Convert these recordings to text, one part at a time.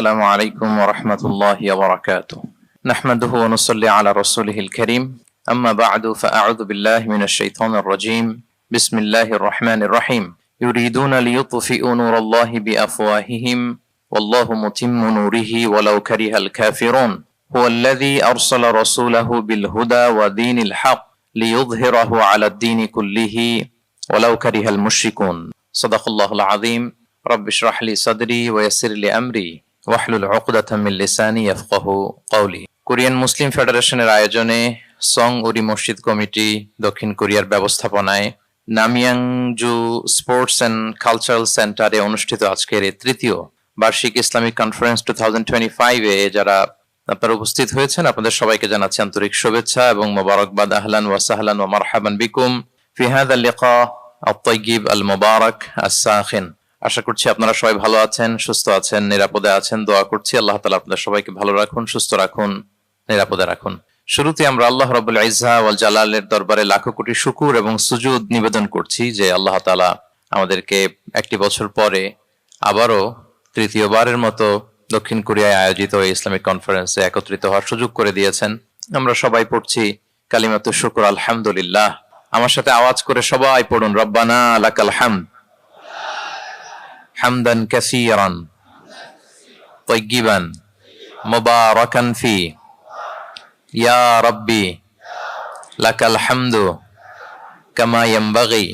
السلام عليكم ورحمة الله وبركاته. نحمده ونصلي على رسوله الكريم. أما بعد فأعوذ بالله من الشيطان الرجيم. بسم الله الرحمن الرحيم. يريدون ليطفئوا نور الله بأفواههم والله متم نوره ولو كره الكافرون. هو الذي أرسل رسوله بالهدى ودين الحق ليظهره على الدين كله ولو كره المشركون. صدق الله العظيم. رب اشرح لي صدري ويسر لي أمري ওয়াহলুল উকদাতাম মিন লিসানি ইয়াফকাহু কওলি। Korean মুসলিম ফেডারেশনের আয়োজনে song উরি মসজিদ কমিটি দক্ষিণ কোরিয়ার ব্যবস্থাপনায় নামিয়াংজু স্পোর্টস অ্যান্ড কালচারাল সেন্টারে অনুষ্ঠিত আজকের এই তৃতীয় বার্ষিক ইসলামিক কনফারেন্স 2025-এ যারা আপনারা উপস্থিত হয়েছেন আপনাদের সবাইকে জানাচ্ছি আন্তরিক শুভেচ্ছা এবং মোবারকবাদ। আহলান ওয়া সাহলান ওয়া মারহাবান বিকুম ফি হাযাল লিকা আত-তাইয়্যিব আল মুবারাক আস-সাখিন। আশা করছি আপনারা সবাই ভালো আছেন, সুস্থ আছেন, নিরাপদে আছেন। দোয়া করছি আল্লাহ তাআলা আপনাদের সবাইকে ভালো রাখুন, সুস্থ রাখুন, নিরাপদে রাখুন। শুরুতে আমরা আল্লাহ রাব্বুল ইজ্জা ওয়াল জালালের দরবারে লাখো কোটি শুকর এবং সুজুদ নিবেদন করছি যে আল্লাহ তাআলা আমাদেরকে একটি বছর পরে আবারও তৃতীয়বারের মতো দক্ষিণ কোরিয়ায় আয়োজিত এই ইসলামিক কনফারেন্সে একত্রিত হওয়ার সুযোগ করে দিয়েছেন। আমরা সবাই পড়ছি কালিমাতুশ শুকর আলহামদুলিল্লাহ। আমার সাথে আওয়াজ করে সবাই পড়ুন রব্বানা লাকাল হামদ হামদান কাসীরান তাইয়্যিবান মুবারাকান ফি ইয়া রাব্বি লাকাল হামদু কামা ইয়ানবাগি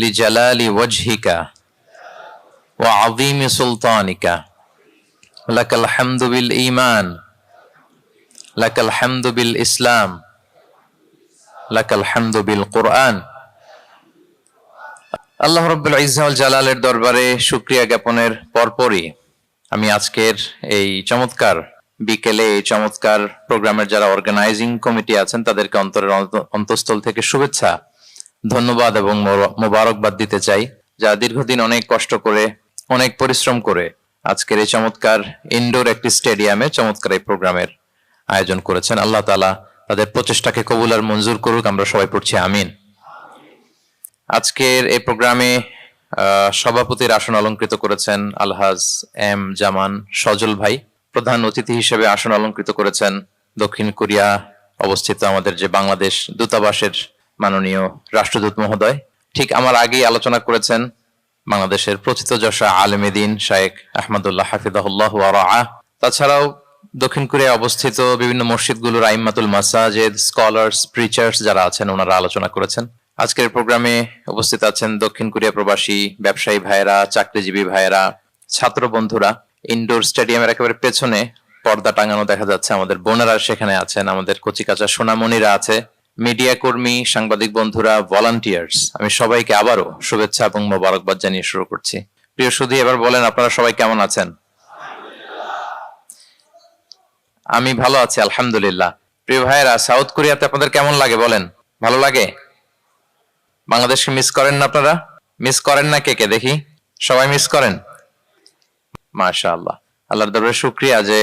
লিজালালি ওয়াজহিকা ওয়া আযীমি সুলতানিকা লাকাল হামদু বিল ঈমান লাকাল হামদু বিল ইসলাম লাকাল হামদু বিল কুরআন। আল্লাহ রাব্বুল ইজ্জা ওয়াল জালালের দরবারে শুকরিয়া জ্ঞাপনের পরপরই আমি আজকের এই চমৎকার বিকেলে এই চমৎকার প্রোগ্রামের যারা অর্গানাইজিং কমিটি আছেন তাদেরকে অন্তরের অন্তঃস্থল থেকে শুভেচ্ছা, ধন্যবাদ এবং মোবারকবাদ দিতে চাই, যারা দীর্ঘদিন অনেক কষ্ট করে অনেক পরিশ্রম করে আজকের এই চমৎকার ইনডোর একটি স্টেডিয়ামে চমৎকার এই প্রোগ্রামের আয়োজন করেছেন। আল্লাহ তাআলা তাদের প্রচেষ্টাকে কবুল আর মঞ্জুর করুক। আমরা সবাই পড়ছি আমিন। আজকের এই প্রোগ্রামে সভাপতির আসন অলংকৃত করেছেন আলহাজ এম জামান সজল ভাই। প্রধান অতিথি হিসেবে আসন অলংকৃত করেছেন দক্ষিণ কোরিয়া অবস্থিত আমাদের যে বাংলাদেশ দূতাবাসের মাননীয় রাষ্ট্রদূত মহোদয়। ঠিক আমার আগেই আলোচনা করেছেন বাংলাদেশের প্রথিতযশা আলেমে দ্বীন শায়েখ আহমদুল্লাহ হাফিজাহুল্লাহ ওয়া রাআহ। তাছাড়াও দক্ষিণ কোরিয়ায় অবস্থিত বিভিন্ন মসজিদগুলোর আইম্মাতুল মাসাজিদ, স্কলার্স, প্রিচার্স যারা আছেন ওনারা আলোচনা করেছেন। আজকের প্রোগ্রামে উপস্থিত আছেন দক্ষিণ কোরিয়া প্রবাসী ব্যবসায়ী ভাইয়েরা, চাকরিজীবী ভাইয়েরা, ছাত্র বন্ধুরা। ইনডোর স্টেডিয়ামের একেবারে পেছনে পর্দা টাঙানো দেখা যাচ্ছে, আমাদের বোনেরা সেখানে আছেন, আমাদের কচিকাচা সোনামণিরা আছে, মিডিয়া কর্মী, সাংবাদিক বন্ধুরা, ভলান্টিয়ার্স। আমি সবাইকে আবারও শুভেচ্ছা এবং মোবারকবাদ জানিয়ে শুরু করছি। প্রিয় সুধী, এবার বলেন আপনারা সবাই কেমন আছেন? আমি ভালো আছি আলহামদুলিল্লাহ। প্রিয় ভাইয়েরা, সাউথ কোরিয়াতে আপনাদের কেমন লাগে বলেন? ভালো লাগে? বাংলাদেশকে মিস করেন না আপনারা? মিস করেন না কে কে দেখি? সবাই মিস করেন? মাশাআল্লাহ, আল্লাহর দরবারে শুকরিয়া যে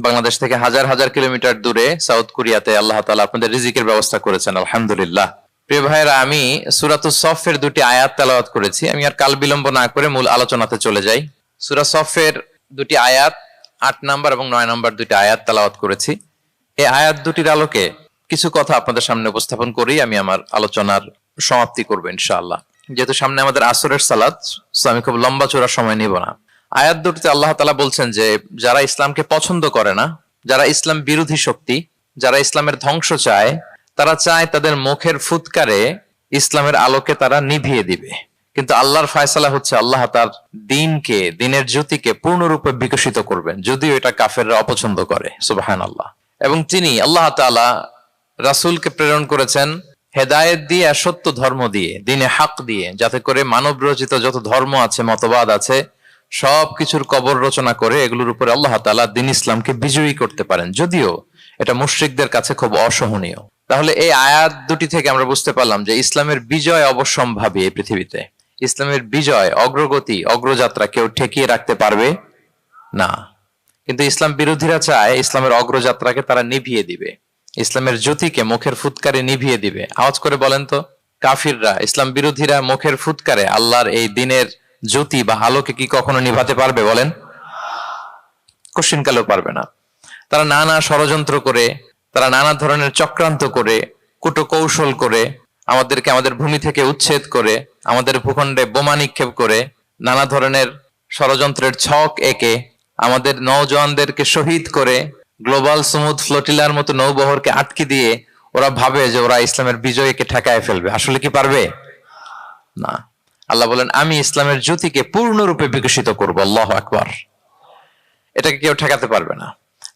বাংলাদেশ থেকে হাজার হাজার কিলোমিটার দূরে সাউথ কোরিয়াতে আল্লাহ তাআলা আপনাদের রিজিকের ব্যবস্থা করেছেন আলহামদুলিল্লাহ। প্রিয় ভাইয়েরা, আমি সূরাতুস সফের দুটি আয়াত তেলাওয়াত করেছি। আমি আর কাল বিলম্ব না করে মূল আলোচনাতে চলে যাই। সূরা সফের দুটি আয়াত 8 নম্বর এবং 9 নম্বর দুটি আয়াত তেলাওয়াত করেছি। এই আয়াত দুটির আলোকে কিছু কথা আপনাদের সামনে উপস্থাপন করেই আমি আমার আলোচনার সমাপ্তি করবো ইনশাআল্লাহ। যেহেতু সামনে আমাদের আসরের সালাত, আমি খুব লম্বা চোরা সময় নিব না। আয়াত দুটিতে আল্লাহ তাআলা বলছেন যে যারা ইসলামকে পছন্দ করে না, যারা ইসলাম বিরোধী শক্তি, যারা ইসলামের ধ্বংস চায়, তারা চায় তাদের মুখের ফুৎকারে ইসলামের আলোকে তারা নিভিয়ে দিবে। কিন্তু আল্লাহর ফায়সালা হচ্ছে আল্লাহ তার দ্বীনকে, দ্বীনের জ্যোতিকে পূর্ণরূপে বিকশিত করবেন, যদিও এটা কাফেররা অপছন্দ করে। সুবহানাল্লাহ। এবং তিনি আল্লাহ তাআলা রাসূলকে প্রেরণ করেছেন হেদায়েত দিয়ে, সত্য ধর্ম দিয়ে, দ্বীনে হক দিয়ে, যাতে করে মানব রচিত যত ধর্ম আছে, মতবাদ আছে, সবকিছুর কবর রচনা করে এগুলোর উপরে আল্লাহ তাআলা দ্বীন ইসলামকে বিজয়ী করতে পারেন, যদিও এটা মুশরিকদের কাছে খুব অসহনীয়। তাহলে এই আয়াত দুটি থেকে আমরা বুঝতে পারলাম যে ইসলামের বিজয় অবশ্যম্ভাবী। এই পৃথিবীতে ইসলামের বিজয়, অগ্রগতি, অগ্রযাত্রা কেউ ঠেকিয়ে রাখতে পারবে না। কিন্তু ইসলাম বিরোধীরা চায় ইসলামের অগ্রযাত্রাকে তারা নিভিয়ে দিবে, ইসলামের জ্যোতিকে মুখের ফুৎকারে নিভিয়ে দিবে। আওয়াজ করে বলেন তো, কাফিররা, ইসলাম বিরোধীরা মুখের ফুৎকারে আল্লাহর এই দ্বীনের জ্যোতি বা আলোকে কি কখনো নিভাতে পারবে বলেন? কোশ্চিনকালেও পারবে না। তারা নানা ষড়যন্ত্র করে, তারা নানা ধরনের চক্রান্ত করে, কূটকৌশল করে, আমাদেরকে আমাদের ভূমি থেকে উচ্ছেদ করে, আমাদের ভূখণ্ডে বোমা নিক্ষেপ করে, নানা ধরনের ষড়যন্ত্রের ছক এঁকে আমাদের নওজওয়ানদেরকে শহীদ করে, গ্লোবাল সমুদ ফ্লোটিলার মতো নৌবহরকে আটকে দিয়ে ওরা ভাবে যে ওরা ইসলামের বিজয়কে ঠেকায় ফেলবে। আসলে কি পারবে? না। আল্লাহ বলেন, আমি ইসলামের জ্যোতিকে পূর্ণরূপে বিকশিত করবো। আল্লাহু আকবার। এটাকে কেউ ঠেকাতে পারবে না।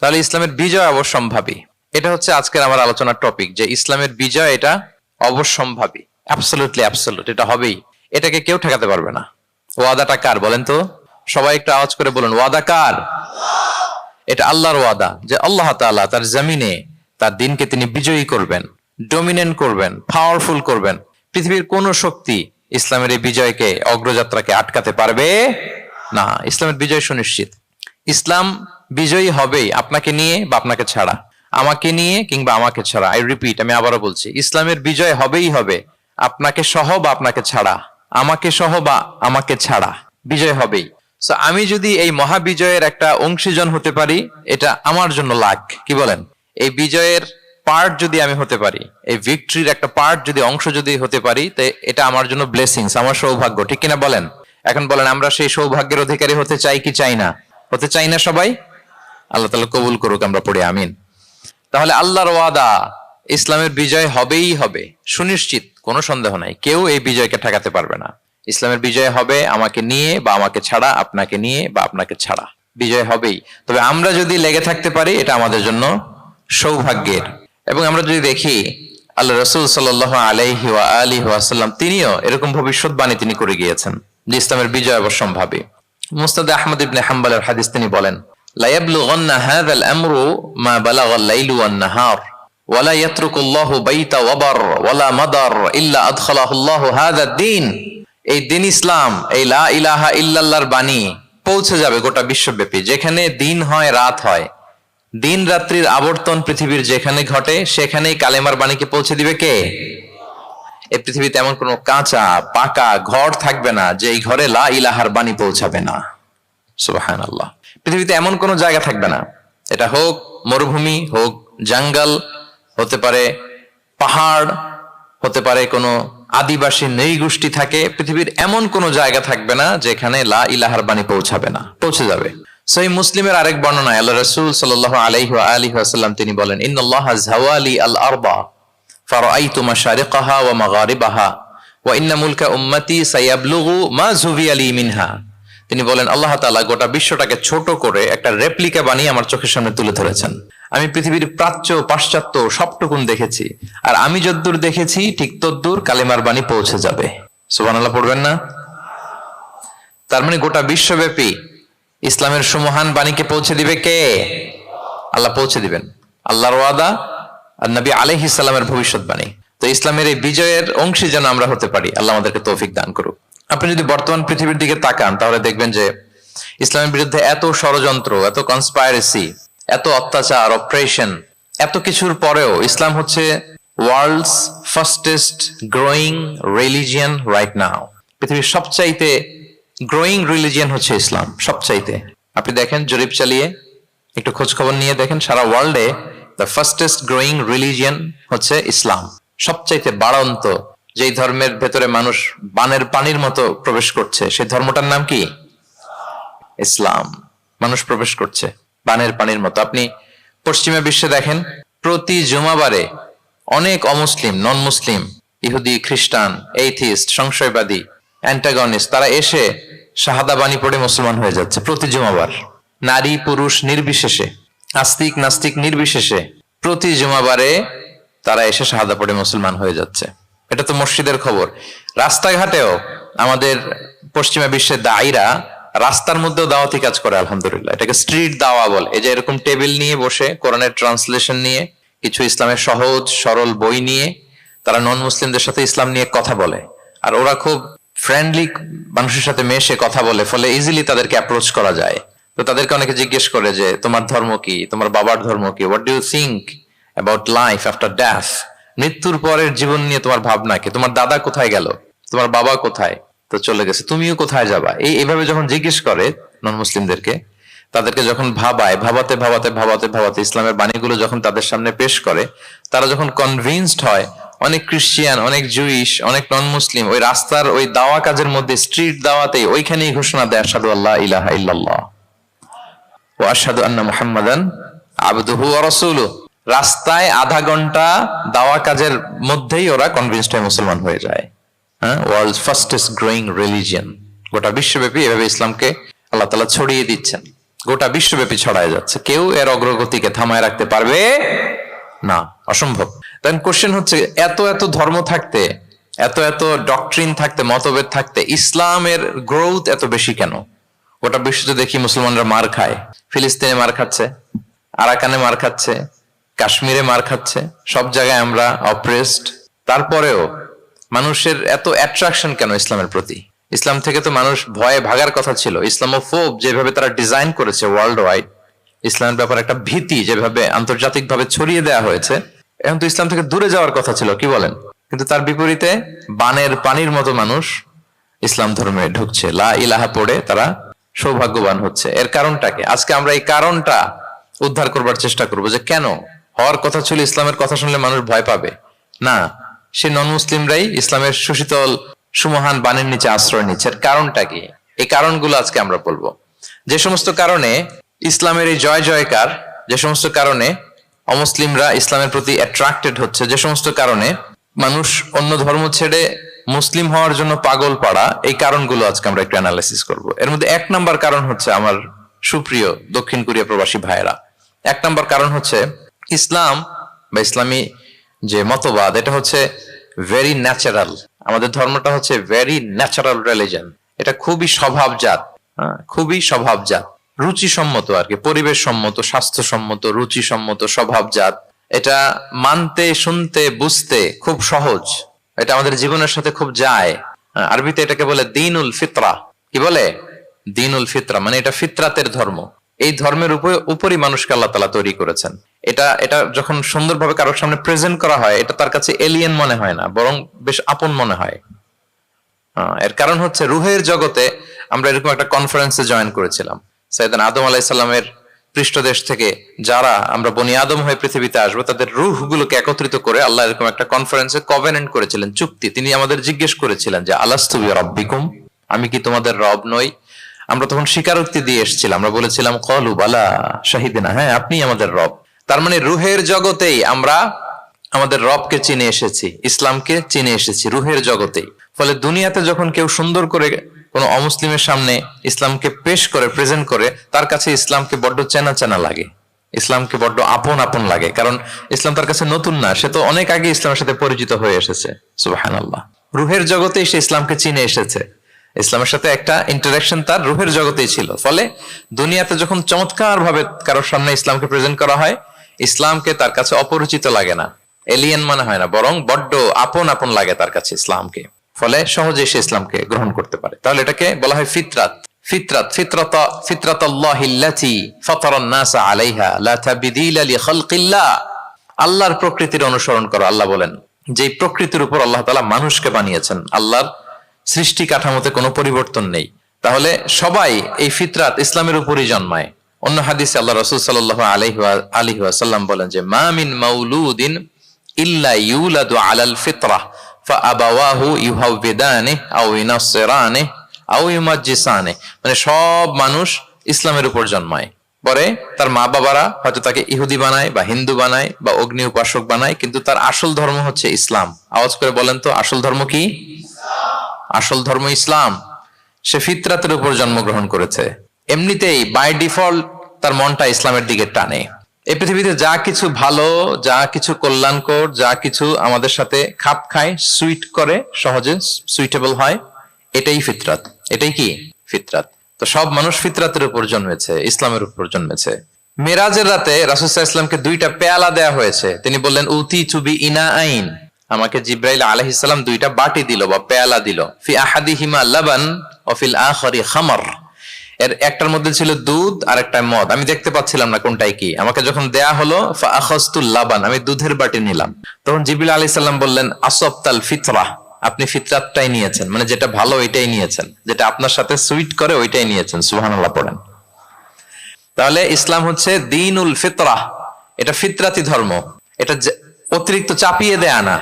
তাহলে ইসলামের বিজয় অবশ্যম্ভাবী। এটা হচ্ছে আজকের আমার আলোচনার টপিক, যে ইসলামের বিজয় এটা অবশ্যম্ভাবী, অ্যাবসলিউটলি অ্যাবসলিউট, এটা হবেই। এটাকে কেউ ঠেকাতে পারবে না। ওয়াদাটা কার বলেন তো? সবাই একটু আওয়াজ করে বলুন, ওয়াদা কার? এটা আল্লাহর ওয়াদা, যে আল্লাহ তাআলা তার জমিনে তার দিনকে তিনি বিজয়ী করবেন, ডমিনেন্ট করবেন, পাওয়ারফুল করবেন। পৃথিবীর কোন শক্তি ইসলামের এই বিজয়কে, অগ্রযাত্রাকে আটকাতে পারবে না। ইসলামের বিজয় সুনিশ্চিত। ইসলাম বিজয়ী হবেই, আপনাকে নিয়ে বা আপনাকে ছাড়া, আমাকে নিয়ে কিংবা আমাকে ছাড়া। আই রিপিট, আমি আবারও বলছি, ইসলামের বিজয় হবেই হবে, আপনাকে সহ বা আপনাকে ছাড়া, আমাকে সহ বা আমাকে ছাড়া, বিজয় হবেই। সো আমি যদি এই মহাবিজয়ের একটা অংশীজন হতে পারি, এটা আমার জন্য লাখ। কি বলেন? এই বিজয়ের পার্ট যদি আমি হতে পারি, এই ভিক্টরির একটা পার্ট যদি, অংশ যদি হতে পারি, তো এটা আমার জন্য ব্লেসিংস, আমার সৌভাগ্য। ঠিক কিনা বলেন? এখন বলেন, আমরা সেই সৌভাগ্যের অধিকারী হতে চাই কি চাই না? হতে চাই না সবাই? আল্লাহ তাআলা কবুল করুক, আমরা পড়ে আমিন। তাহলে আল্লাহর ওয়াদা, ইসলামের বিজয় হবেই হবে, সুনিশ্চিত, কোনো সন্দেহ নাই। কেউ এই বিজয়কে ঠেকাতে পারবে না। ইসলামের বিজয় হবে, আমাকে নিয়ে বা আমাকে ছাড়া, আপনাকে নিয়ে বা আপনাকে ছাড়া, বিজয় হবেই। তবে আমরা যদি লেগে থাকতে পারি, এটা আমাদের জন্য সৌভাগ্যের। এবং আমরা যদি দেখি, আল্লাহ রাসূল সাল্লাল্লাহু আলাইহি ওয়া আলিহি ওয়াসাল্লাম তিনিও এরকম ভবিষ্যৎবাণী তিনি করে গিয়েছেন যে ইসলামের বিজয় অবশ্যম্ভাবী। মুসনাদে আহমদ ইবনে হাম্বলের হাদিস, তিনি বলেন, লা ইয়াবলুগান্না হাযাল আমরু মা বালাগাল লাইলু ওয়ান নাহার ওয়া লা ইয়াতরুকুল্লাহু বাইতা ওয়াবার ওয়া লা মাদার ইল্লা আদখালাহুল্লাহু হাযাদ দ্বীন। এই দিন ইসলাম, এই লা ইলাহা ইল্লাল্লাহর বাণী পৌঁছে যাবে গোটা বিশ্বব্যাপী। যেখানে দিন হয়, রাত হয়, দিন রাত্রির আবর্তন পৃথিবীর যেখানে ঘটে, সেখানেই কালেমার বাণীকে পৌঁছে দিবে কে? এই পৃথিবীতে এমন কোনো কাঁচা পাকা ঘর থাকবে না যে এই ঘরে লা ইলাহার বাণী পৌঁছাবে না। সুবহানাল্লাহ। পৃথিবীতে এমন কোনো জায়গা থাকবে না, এটা হোক মরুভূমি, হোক জঙ্গল, হতে পারে পাহাড়, হতে পারে কোনো আদিবাসী নৃগোষ্ঠী থাকে, পৃথিবীর এমন কোনো জায়গা থাকবে না যেখানে লা ইলাহার বাণী পৌঁছাবে না। পৌঁছে যাবে। সহিহ মুসলিমের আরেক বর্ণনায় আল্লাহ রাসূল সাল্লাল্লাহু আলাইহি ওয়া আলিহি ওয়াসাল্লাম তিনি বলেন, ইন্নাল্লাহা যাওয়ালি আল আরবা ফারাআইতু মাশারিকাহা ওয়া মাগারিবাহা ওয়া ইন্না মুলকা উম্মতি সায়াবলুগু মা যুবিয়া লি মিনহা। তিনি বলেন, আল্লাহ তাআলা গোটা বিশ্বটাকে ছোট করে একটা রেপ্লিকা বানিয়ে আমার চোখের সামনে তুলে ধরেছেন। আমি পৃথিবীর প্রাচ্য পাশ্চাত্য সবটুকুন দেখেছি, আর আমি যদ্দূর দেখেছি ঠিক তদ্দূর কালেমার বাণী পৌঁছে যাবে। সুবহানাল্লাহ পড়বেন না? তার মানে গোটা বিশ্বব্যাপী ইসলামের সুমহান বাণীকে পৌঁছে দিবে কে? আল্লাহ পৌঁছে দিবেন। আল্লাহর ওয়াদা আর নবী আলাইহিস সালামের ভবিষ্যৎবাণী। তো ইসলামের এই বিজয়ের অংশী যেন আমরা হতে পারি, আল্লাহ আমাদেরকে তৌফিক দান করুক। আপনি যদি বর্তমান পৃথিবীর দিকে তাকান, তাহলে দেখবেন যে ইসলামের বিরুদ্ধে এত ষড়যন্ত্র, এত কনস্পাইরেসি, এত অত্যাচার, অপারেশন, এত কিছুর পরেও ইসলাম হচ্ছে world's fastest growing religion right now. পৃথিবীর সবচাইতে গ্রোয়িং রিলিজিয়ন হচ্ছে ইসলাম, সবচাইতে। আপনি দেখেন, জরিপ চালিয়ে একটু খোঁজ খবর নিয়ে দেখেন, সারা ওয়ার্ল্ডে দ্য ফাস্টেস্ট গ্রোয়িং রিলিজিয়ন হচ্ছে ইসলাম। সবচাইতে বাড়ন্ত, যেই ধর্মের ভেতরে মানুষ বানের পানির মতো প্রবেশ করছে, সেই ধর্মটার নাম কি? ইসলাম। মানুষ প্রবেশ করছে বানের পানির মতো। আপনি পশ্চিমা বিশ্বে দেখেন, প্রতি জুমাবারে অনেক অমুসলিম, নন মুসলিম, ইহুদি, খ্রিস্টান, এইথিস্ট, সংশয়বাদী, অ্যান্টাগনিস্ট, তারা এসে শাহাদা বাণী পড়ে মুসলমান হয়ে যাচ্ছে প্রতি জুমাবার। নারী পুরুষ নির্বিশেষে, আস্তিক নাস্তিক নির্বিশেষে প্রতি জুমাবারে তারা এসে শাহাদা পড়ে মুসলমান হয়ে যাচ্ছে। এটা তো মসজিদের খবর। রাস্তাঘাটেও আমাদের পশ্চিমা বিশ্বের দায়ীরা রাস্তার মধ্যেও দাওয়াতি কাজ করে, আলহামদুলিল্লাহ। এটাকে স্ট্রিট দাওয়া বলে। এই যে এরকম টেবিল নিয়ে বসে, কোরআনের ট্রান্সলেশন নিয়ে, কিছু ইসলামের সহজ সরল বই নিয়ে তারা নন মুসলিমদের সাথে ইসলাম নিয়ে কথা বলে। আর ওরা খুব ফ্রেন্ডলি মানুষের সাথে মেশে কথা বলে, ফলে ইজিলি তাদেরকে অ্যাপ্রোচ করা যায়। তো তাদেরকে অনেকে জিজ্ঞেস করে যে, তোমার ধর্ম কি, তোমার বাবার ধর্ম কি, what do you think about life after death, মৃত্যুর পরের জীবন নিয়ে তোমার ভাবনা কি, তোমার দাদা কোথায় গেল, তোমার বাবা কোথায়, তো চলে গেছে, তুমিও কোথায় যাবা। এইভাবে যখন জিজ্ঞেস করে নন মুসলিমদেরকে, তাদেরকে যখন ভাবাতে ভাবাতে ভাবাতে ভাবাতে ইসলামের বাণীগুলো যখন তাদের সামনে পেশ করে, তারা যখন কনভিন্সড হয়, অনেক ক্রিশ্চিয়ান, অনেক জুইশ, অনেক নন মুসলিম ওই রাস্তার ওই দাওয়া কাজের মধ্যে, স্ট্রিট দাওয়াতে ওইখানেই ঘোষণা দেয় আশহাদু আল্লা ইলাহা ইল্লাল্লাহ ওয়া আশহাদু আন্না মুহাম্মাদান আবদুহু ওয়া রাসূলুহু। রাস্তায় আধা ঘন্টা দাওয়া কাজের মধ্যেই ওরা কনভিন্সড হয়ে মুসলমান হয়ে যায়। হ্যাঁ, ওয়ার্ল্ডস ফাস্টেস্ট গ্রোয়িং রিলিজিয়ন। গোটা বিশ্বব্যাপী এভাবে ইসলামকে আল্লাহ তাআলা ছড়িয়ে দিচ্ছেন, গোটা বিশ্বব্যাপী ছড়ায় যাচ্ছে। কেউ এর অগ্রগতিকে থামায় রাখতে পারবে না, অসম্ভব। দেন কোশ্চেন হচ্ছে, এত এত ধর্ম থাকতে, এত এত ডক্ট্রিন থাকতে, মতভেদ থাকতে ইসলামের গ্রোথ এত বেশি কেন? গোটা বিশ্বতে দেখি মুসলমানরা মার খায়, ফিলিস্তিনে মার খাচ্ছে, আরাকানে মার খাচ্ছে, কাশ্মীরে মার খাচ্ছে, সব জায়গায় আমরা অপ্রেসড। তারপরেও মানুষের এত অ্যাট্রাকশন কেন ইসলামের প্রতি? ইসলাম থেকে তো মানুষ ভয়ে ভাগার কথা ছিল। ইসলামোফোব যেভাবে তারা ডিজাইন করেছে ওয়ার্ল্ড ওয়াইড, ইসলামের ব্যাপারে একটা ভীতি যেভাবে আন্তর্জাতিকভাবে ছড়িয়ে দেওয়া হয়েছে, এখন তো ইসলাম থেকে দূরে যাওয়ার কথা ছিল, কি বলেন? কিন্তু তার বিপরীতে বানের পানির মতো মানুষ ইসলাম ধর্মে ঢুকছে, লা ইলাহা পড়ে তারা সৌভাগ্যবান হচ্ছে। এর কারণটা কি? আজকে আমরা এই কারণটা উদ্ধার করবার চেষ্টা করবো, যে কেন হওয়ার কথা ছিল ইসলামের কথা শুনলে মানুষ ভয় পাবে না, সে নন মুসলিমরাই ইসলামের সুশীতল সুমহান বাণীর নিচে আশ্রয় নিচ্ছে। এর কারণটা কি? এই কারণগুলো আজকে আমরা বলবো। যে সমস্ত কারণে ইসলামের এই জয় জয়কার, যে সমস্ত কারণে অমুসলিমরা ইসলামের প্রতি অ্যাট্রাক্টেড হচ্ছে, যে সমস্ত কারণে মানুষ অন্য ধর্ম ছেড়ে মুসলিম হওয়ার জন্য পাগল পাড়া, এই কারণগুলো আজকে আমরা একটু অ্যানালাইসিস করব। এর মধ্যে এক নাম্বার কারণ হচ্ছে, আমার সুপ্রিয় দক্ষিণ কোরিয়া প্রবাসী ভাইয়েরা, এক নাম্বার কারণ হচ্ছে ইসলাম বা ইসলামী যে মতবাদ, এটা হচ্ছে ভেরি ন্যাচারাল। আমাদের ধর্মটা হচ্ছে ভেরি ন্যাচারাল রিলিজিয়ন। এটা খুবই স্বভাবজাত, খুবই স্বভাবজাত, রুচিসম্মত আর কি, পরিবেশ সম্মত, স্বাস্থ্যসম্মত, রুচিসম্মত, স্বভাবজাত। এটা মানতে, শুনতে, বুঝতে খুব সহজ, এটা আমাদের জীবনের সাথে খুব যায়। আরবিতে এটাকে বলে দীনুল ফিতরা। কি বলে? দীনুল ফিতরা, মানে এটা ফিতরাতের ধর্ম। এই ধর্মের উপরই মানুষকে আল্লাহ তাআলা তৈরি করেছেন। এটা যখন সুন্দরভাবে কারোর সামনে প্রেজেন্ট করা হয়, এটা তার কাছে এলিয়েন মনে হয় না, বরং বেশ আপন মনে হয়। এর কারণ হচ্ছে রুহের জগতে আমরা এরকম একটা কনফারেন্সে জয়েন করেছিলাম। সাইয়েদনা আদম আলাইহিস সালামের পৃষ্ঠদেশ থেকে যারা আমরা বনি আদম হয়ে পৃথিবীতে আসবো, তাদের রুহগুলোকে একত্রিত করে আল্লাহ এরকম একটা কনফারেন্সে কভেনেন্ট করেছিলেন, চুক্তি। তিনি আমাদের জিজ্ঞেস করেছিলেন যে আলাস্তু বিরাব্বিকুম, আমি কি তোমাদের রব নই? আমরা তখন স্বীকারোক্তি দিয়ে এসেছিলাম, আমরা বলেছিলাম ক্বালু বালা শাহিদিনা, হ্যাঁ আপনি আমাদের রব। তার মানে রুহের জগতেই আমরা আমাদের রবকে চিনে এসেছি, ইসলামকে চিনে এসেছি রুহের জগতেই। ফলে দুনিয়াতে যখন কেউ সুন্দর করে কোনো অমুসলিমের সামনে ইসলামকে পেশ করে, প্রেজেন্ট করে, তার কাছে ইসলামকে বড্ড চেনা চেনা লাগে, ইসলামকে বড্ড আপন আপন লাগে। কারণ ইসলাম তার কাছে নতুন না, সে তো অনেক আগে ইসলামের সাথে পরিচিত হয়ে এসেছে। সুবহানাল্লাহ, রুহের জগতেই সে ইসলামকে চিনে এসেছে, ইসলামের সাথে একটা ইন্টারাকশন তার রুহের জগতেই ছিল। ফলে দুনিয়াতে যখন চমৎকার ভাবে কারোর সামনে ইসলামকে প্রেজেন্ট করা হয়, ইসলামকে তার কাছে অপরিচিত লাগে না, এলিয়েন মনে হয় না, বরং বড্ড আপন আপন লাগে তার কাছে ইসলামকে। ফলে সহজে সে ইসলামকে গ্রহণ করতে পারে। তাহলে এটাকে বলা হয় ফিতরাত। ফিতরাতাল্লাহিল্লাতী ফাতারান নাসা আলাইহা লা তাবদীলা লিখালকিল্লাহ। আল্লাহর প্রকৃতির অনুসরণ করো। আল্লাহ বলেন যে প্রকৃতির উপর আল্লাহ তাআলা মানুষকে বানিয়েছেন, আল্লাহর সৃষ্টি কাঠামোতে কোনো পরিবর্তন নেই। তাহলে সবাই এই ফিতরাত ইসলামের উপরই জন্মায়। অন্য হাদিসে আল্লাহ রাসূল সাল্লাল্লাহু আলাইহি ওয়াসাল্লাম বলেন যে মা মিন মাউলুদিন ইল্লা ইউলাদু আলাল ফিতরাহ ফাআবাওয়াহু ইউহাউবিদানিহি আও ইউনাসসিরানিহি আও ইউমাজ্জিসানিহি। মানে সব মানুষ ইসলামের উপর জন্মায়, পরে তার মা বাবারা হয়তো তাকে ইহুদি বানায় বা হিন্দু বানায় বা অগ্নি উপাসক বানায়, কিন্তু তার আসল ধর্ম হচ্ছে ইসলাম। আওয়াজ করে বলেন তো, আসল ধর্ম কি? আসল ধর্ম ইসলাম। সে ফিতরাতের উপর জন্মগ্রহণ করেছে, এমনিতেই বাই ডিফল্ট তার মনটা ইসলামের দিকে টানে। এই পৃথিবীতে যা কিছু ভালো, যা কিছু কল্যাণকর, যা কিছু আমাদের সাথে খাপ খায়, সুইট করে, সহজে সুইটেবল হয়, এটাই ফিতরাত। এটাই কি? ফিতরাত। তো সব মানুষ ফিতরাতের উপর জন্মেছে, ইসলামের উপর জন্মেছে। মেরাজের রাতে রাসূল সাল্লাল্লাহু আলাইহি ওয়াসাল্লামকে দুইটা পেয়ালা দেয়া হয়েছে। তিনি বললেন উতি চুবি ইনা আইন, আমাকে জিব্রাইল আলাইহিস সালাম দুইটা বাটি দিল বা পেয়ালা দিল। ফি আহাদিহিমা লাবান ওয়া ফিল আখারি খামর। এর একটার মধ্যে ছিল দুধ আর একটা মদ। আমি দেখতে পাচ্ছিলাম না কোনটাই কি। আমাকে যখন দেয়া হলো ফা আখাযতুল লাবান, আমি দুধের বাটি নিলাম। তখন জিবরিল আলাইহিস সালাম বললেন আসবতাল ফিতরাহ, আপনি ফিতরাতটাই নিয়েছেন, মানে যেটা ভালো ওইটাই নিয়েছেন, যেটা আপনার সাথে সুইট করে ওইটাই নিয়েছেন। সুবহানাল্লাহ পড়েন। তাহলে ইসলাম হচ্ছে দ্বীনুল ফিতরাহ, এটা ফিতরাতি ধর্ম, এটা অতিরিক্ত চাপিয়ে দেয়া না,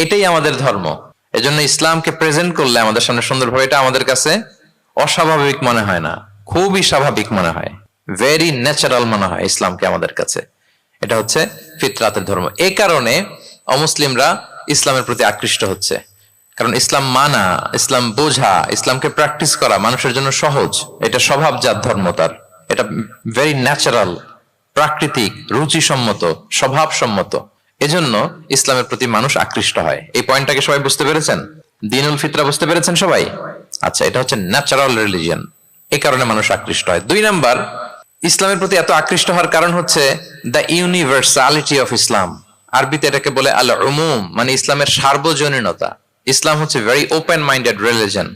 এটাই আমাদের ধর্ম। এজন্য ইসলামকে প্রেজেন্ট করলে আমাদের সামনে সুন্দরভাবে, এটা আমাদের কাছে অস্বাভাবিক মনে হয় না, খুবই স্বাভাবিক মনে হয়, ভেরি ন্যাচারাল মনে হয় ইসলামকে আমাদের কাছে। এটা হচ্ছে ফিতরাতের ধর্ম। এই কারণে অমুসলিমরা ইসলামের প্রতি আকৃষ্ট হচ্ছে, কারণ ইসলাম মানা, ইসলাম বোঝা, ইসলামকে প্র্যাকটিস করা মানুষের জন্য সহজ। এটা স্বভাবজাত ধর্ম, তার এটা ভেরি ন্যাচারাল, প্রাকৃতিক, রুচিসম্মত, স্বভাবসম্মত। এজন্য ইসলামের প্রতি মানুষ আকৃষ্ট হয়। এই পয়েন্টটাকে সবাই বুঝতে পেরেছেন? দ্বীনুল ফিতরা বুঝতে পেরেছেন সবাই? আচ্ছা, এটা হচ্ছে ন্যাচারাল রিলিজিয়ন, এই কারণে মানুষ আকৃষ্ট হয়। 2 নাম্বার, ইসলামের প্রতি এত আকৃষ্ট হওয়ার কারণ হচ্ছে দ্য ইউনিভার্সালিটি অফ ইসলাম। আরবিতে এটাকে বলে আল উমুম, মানে ইসলামের সার্বজনীনতা। ইসলাম হচ্ছে ভেরি ওপেন মাইন্ডেড রিলিজন,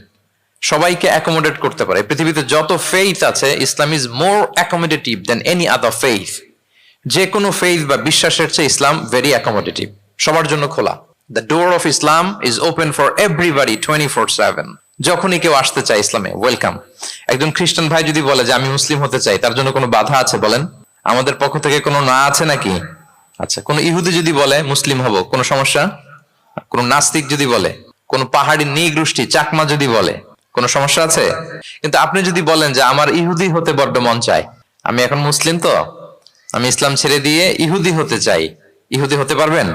সবাইকে অ্যাকোমোডেট করতে পারে। পৃথিবীতে যত ফেইথ আছে, Islam is more accommodative than any other faith. যে কোনো ফেইথ বা বিশ্বাসের চেয়ে ইসলাম ভেরি অ্যাকোমোডেটিভ, সবার জন্য খোলা। The door of Islam is open for everybody 24/7। যখনই কেউ আসতে চায় ইসলামে, ওয়েলকাম। একজন খ্রিস্টান ভাই যদি বলে যে আমি মুসলিম হতে চাই, তার জন্য কোনো বাধা আছে বলেন? আমাদের পক্ষ থেকে কোনো না আছে নাকি? আচ্ছা, কোন ইহুদি যদি বলে মুসলিম হব, কোনো সমস্যা? কোন নাস্তিক যদি বলে, কোন পাহাড়ি নিগোষ্ঠী চাকমা যদি বলে, কোনো সমস্যা আছে? কিন্তু আপনি যদি বলেন যে আমার ইহুদি হতে বড্ড মন চায়, আমি এখন মুসলিম তো, আমি ইসলাম ছেড়ে দিয়ে ইহুদি হতে চাই, ইহুদি হতে পারবেন?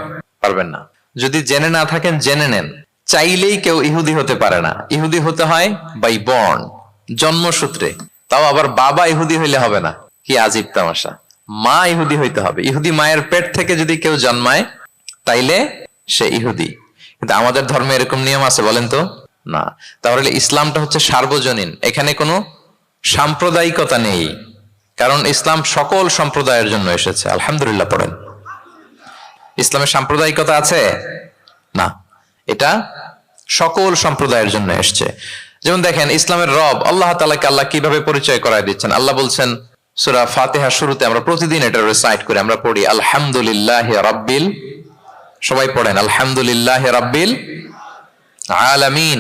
পারবেন না। যদি জেনে না থাকেন জেনে নেন, চাইলেই কেউ ইহুদি হতে পারে না। ইহুদি হতে হয় বাই বর্ন, জন্মসূত্রে। তাও আবার বাবা ইহুদি হইলে হবে না, কি আজীব তামাশা। মা ইহুদি হইতে হবে। ইহুদি মায়ের পেট থেকে যদি কেউ জন্মায় তাইলে সে ইহুদি। কিন্তু আমাদের ধর্মে এরকম নিয়ম আছে বলেন তো? না। তাহলে ইসলামটা হচ্ছে সার্বজনীন, এখানে কোনো সাম্প্রদায়িকতা নেই, কারণ ইসলাম সকল সম্প্রদায়ের জন্য এসেছে। আলহামদুলিল্লাহ পড়েন। ইসলামের সাম্প্রদায়িকতা আছে? না, এটা সকল সম্প্রদায়ের জন্য এসছে। যেমন দেখেন, ইসলামের রব আল্লাহ তাআলাকে আল্লাহ কিভাবে পরিচয় করায় দিচ্ছেন। আল্লাহ বলছেন সূরা ফাতিহার শুরুতে, আমরা প্রতিদিন এটা রিসাইট করি, আমরা পড়ি আলহামদুলিল্লাহি রাব্বিল, সবাই পড়েন আলহামদুলিল্লাহি রাব্বিল আলামিন।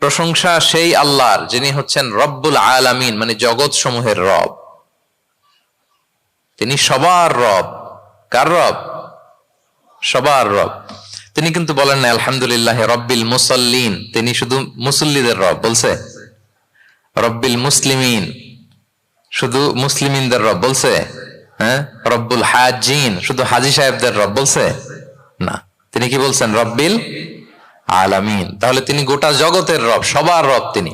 প্রশংসা সেই আল্লাহর যিনি হচ্ছেন রব্বুল আলামিন, মানে জগৎ সমূহের রব। তিনি সবার রব। কার রব? সবার রব। তিনি কিন্তু বলেন না আলহামদুলিল্লাহ রব্বিল মুসাল্লিন, তিনি শুধু মুসল্লিদের রব বলছে। রব্বিল মুসলিমিন, শুধু মুসলিমিনদের রব বলছে। হ্যাঁ, রব্বুল হাজিন, শুধু হাজি সাহেবদের রব বলছে না। তিনি কি বলছেন? রব্বিল আলামিন। তাহলে তিনি গোটা জগতের রব, সবার রব তিনি।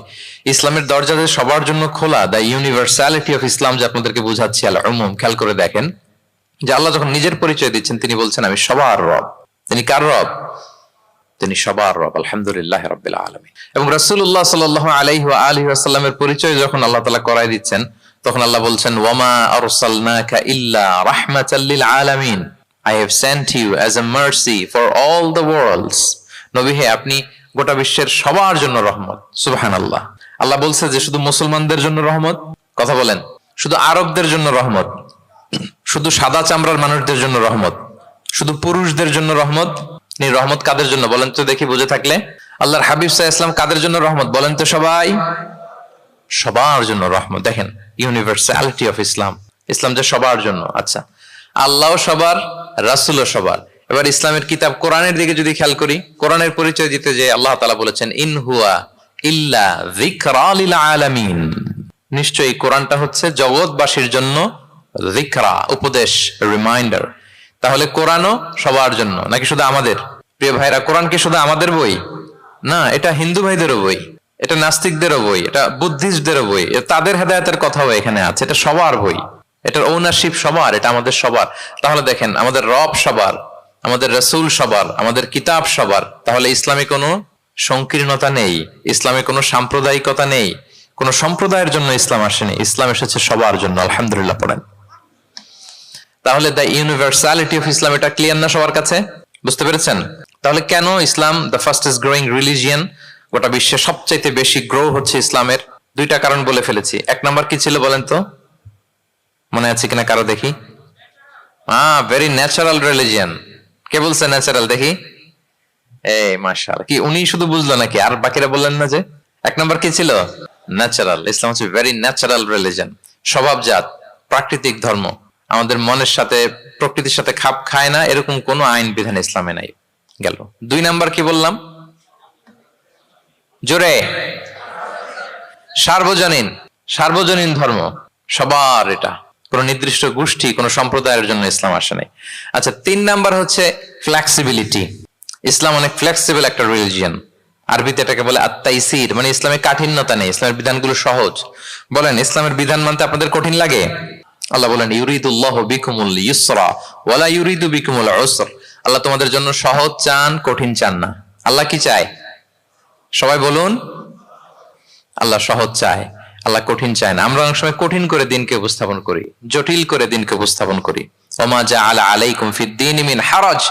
ইসলামের দরজা যে সবার জন্য খোলা, দ্য ইউনিভার্সালিটি অফ ইসলাম, যে আপনাদেরকে বুঝাচ্ছি আল উমুম, খেয়াল করে দেখেন যে আল্লাহ যখন নিজের পরিচয় দিচ্ছেন তিনি বলছেন আমি সবার রব। তিনি কার রব? তিনি সবার রব। আলহামদুলিল্লাহ রাব্বিল আলামিন। এবং রাসূলুল্লাহ সাল্লাল্লাহু আলাইহি ওয়া আলিহি ওয়াসাল্লামের পরিচয় যখন আল্লাহ তাআলা করায় দিচ্ছেন, তখন আল্লাহ বলছেন ওয়ামা আরসালনাকা ইল্লা রাহমাতাল লিল আলামিন, I have sent you as a mercy for all the worlds. নবী হে, আপনি গোটা বিশ্বের সবার জন্য রহমত। সুবহানাল্লাহ। আল্লাহ বলছে যে শুধু মুসলমানদের জন্য রহমত? কথা বলেন। শুধু আরবদের জন্য রহমত? শুধু সাদা চামড়ার মানুষদের জন্য রহমত? শুধু পুরুষদের জন্য রহমত? রহমত কাদের জন্য বলেন তো দেখি, বুঝে থাকলে। আল্লাহর হাবিব সাল্লাল্লাহু আলাইহি ওয়াসাল্লাম কাদের জন্য রহমত বলেন তো সবাই? সবার জন্য রহমত। দেখেন ইউনিভার্সালিটি অফ ইসলাম, ইসলাম যে সবার জন্য। আচ্ছা, আল্লাহও সবার, রাসূলও সবার। এবার ইসলামের কিতাব কোরআনের দিকে যদি খেয়াল করি, কোরআনের পরিচয় দিতে যে আল্লাহ তাআলা বলেছেন ইন হুয়া ইল্লা যিকরা লিল আলামিন, নিশ্চয়ই কোরআনটা হচ্ছে জগৎবাসীর জন্য যিকরা, উপদেশ, রিমাইন্ডার। তাহলে কোরআনও সবার জন্য নাকি শুধু আমাদের? প্রিয় ভাইরা, কোরআন কি শুধু আমাদের বই? না, এটা হিন্দু ভাইদেরও বই, এটা নাস্তিকদেরও বই, এটা বুদ্ধিস্টদেরও বই, তাদের হেদায়েতের কথাও এখানে আছে। এটা সবার বই, এটার ওনারশিপ সবার, এটা আমাদের সবার। তাহলে দেখেন, আমাদের রব সবার, আমাদের রাসূল সবার, আমাদের কিতাব সবার। তাহলে ইসলামে কোনো সংকীর্ণতা নেই, ইসলামে কোনো সাম্প্রদায়িকতা নেই, কোনো সম্প্রদায়ের জন্য ইসলাম আসেনি, ইসলাম এসেছে সবার জন্য। আলহামদুলিল্লাহ পড়েন। তাহলে দ্য ইউনিভার্সালিটি অফ ইসলাম, এটা ক্লিয়ার না সবার কাছে? বুঝতে পেরেছেন? তাহলে কেন ইসলাম দ্য ফাস্টেস্ট গ্রোয়িং রিলিজিয়ন? গোটা বিশ্বে সবচাইতে বেশি গ্রো হচ্ছে ইসলামের। 2টা কারণ বলে ফেলেছি। 1 নাম্বার কি ছিল বলেন তো? মনে আছে কিনা কারো দেখি? Very natural religion. কে বলছে ন্যাচারাল দেখি? এই মাশাআল্লাহ, কি উনি শুধু বুঝলো নাকি? আর বাকিরা বললেন না যে? 1 নাম্বার কি ছিল? ন্যাচারাল। ইসলাম হচ্ছে ভেরি ন্যাচারাল রিলিজিয়ন, স্বভাবজাত, প্রাকৃতিক ধর্ম, আমাদের মনের সাথে প্রকৃতির সাথে খাপ খায় না, এরকম কোনো আইন বিধান ইসলামে নাই। গেল 2 নাম্বার কি বললাম? জোরে, সার্বজনীন। সার্বজনীন ধর্ম, সবার, এটা কোনো নির্দিষ্ট গোষ্ঠী কোনো সম্প্রদায়ের জন্য ইসলাম আসে নাই। আচ্ছা 3 নাম্বার হচ্ছে ফ্লেক্সিবিলিটি। ইসলাম অনেক ফ্লেক্সিবল একটা রিলিজিয়ন। আরবিতে এটাকে বলে আত-তাইসির, মানে ইসলামে কাঠিন্যতা নেই, ইসলামের বিধানগুলো সহজ। বলেন ইসলামের বিধান মানতে আপনাদের কঠিন লাগে? আল্লাহ বলেন ইউরিদুল্লাহু বিকুমুল ইউসরা ওয়ালা ইউরিদু বিকুমুল উসর। আল্লাহ তোমাদের জন্য সহজ চান, কঠিন চান না। আল্লাহ কি চায়? সবাই বলুন। আল্লাহ সহজ চায়, আল্লাহ কঠিন চায় না। আমরা অনেক সময় কঠিন করে দিনকে উপস্থাপন করি, জটিল করে দিনকে উপস্থাপন করি। ওমা জাআলা আলাইকুম ফিদ-দীনি মিন হারাজ।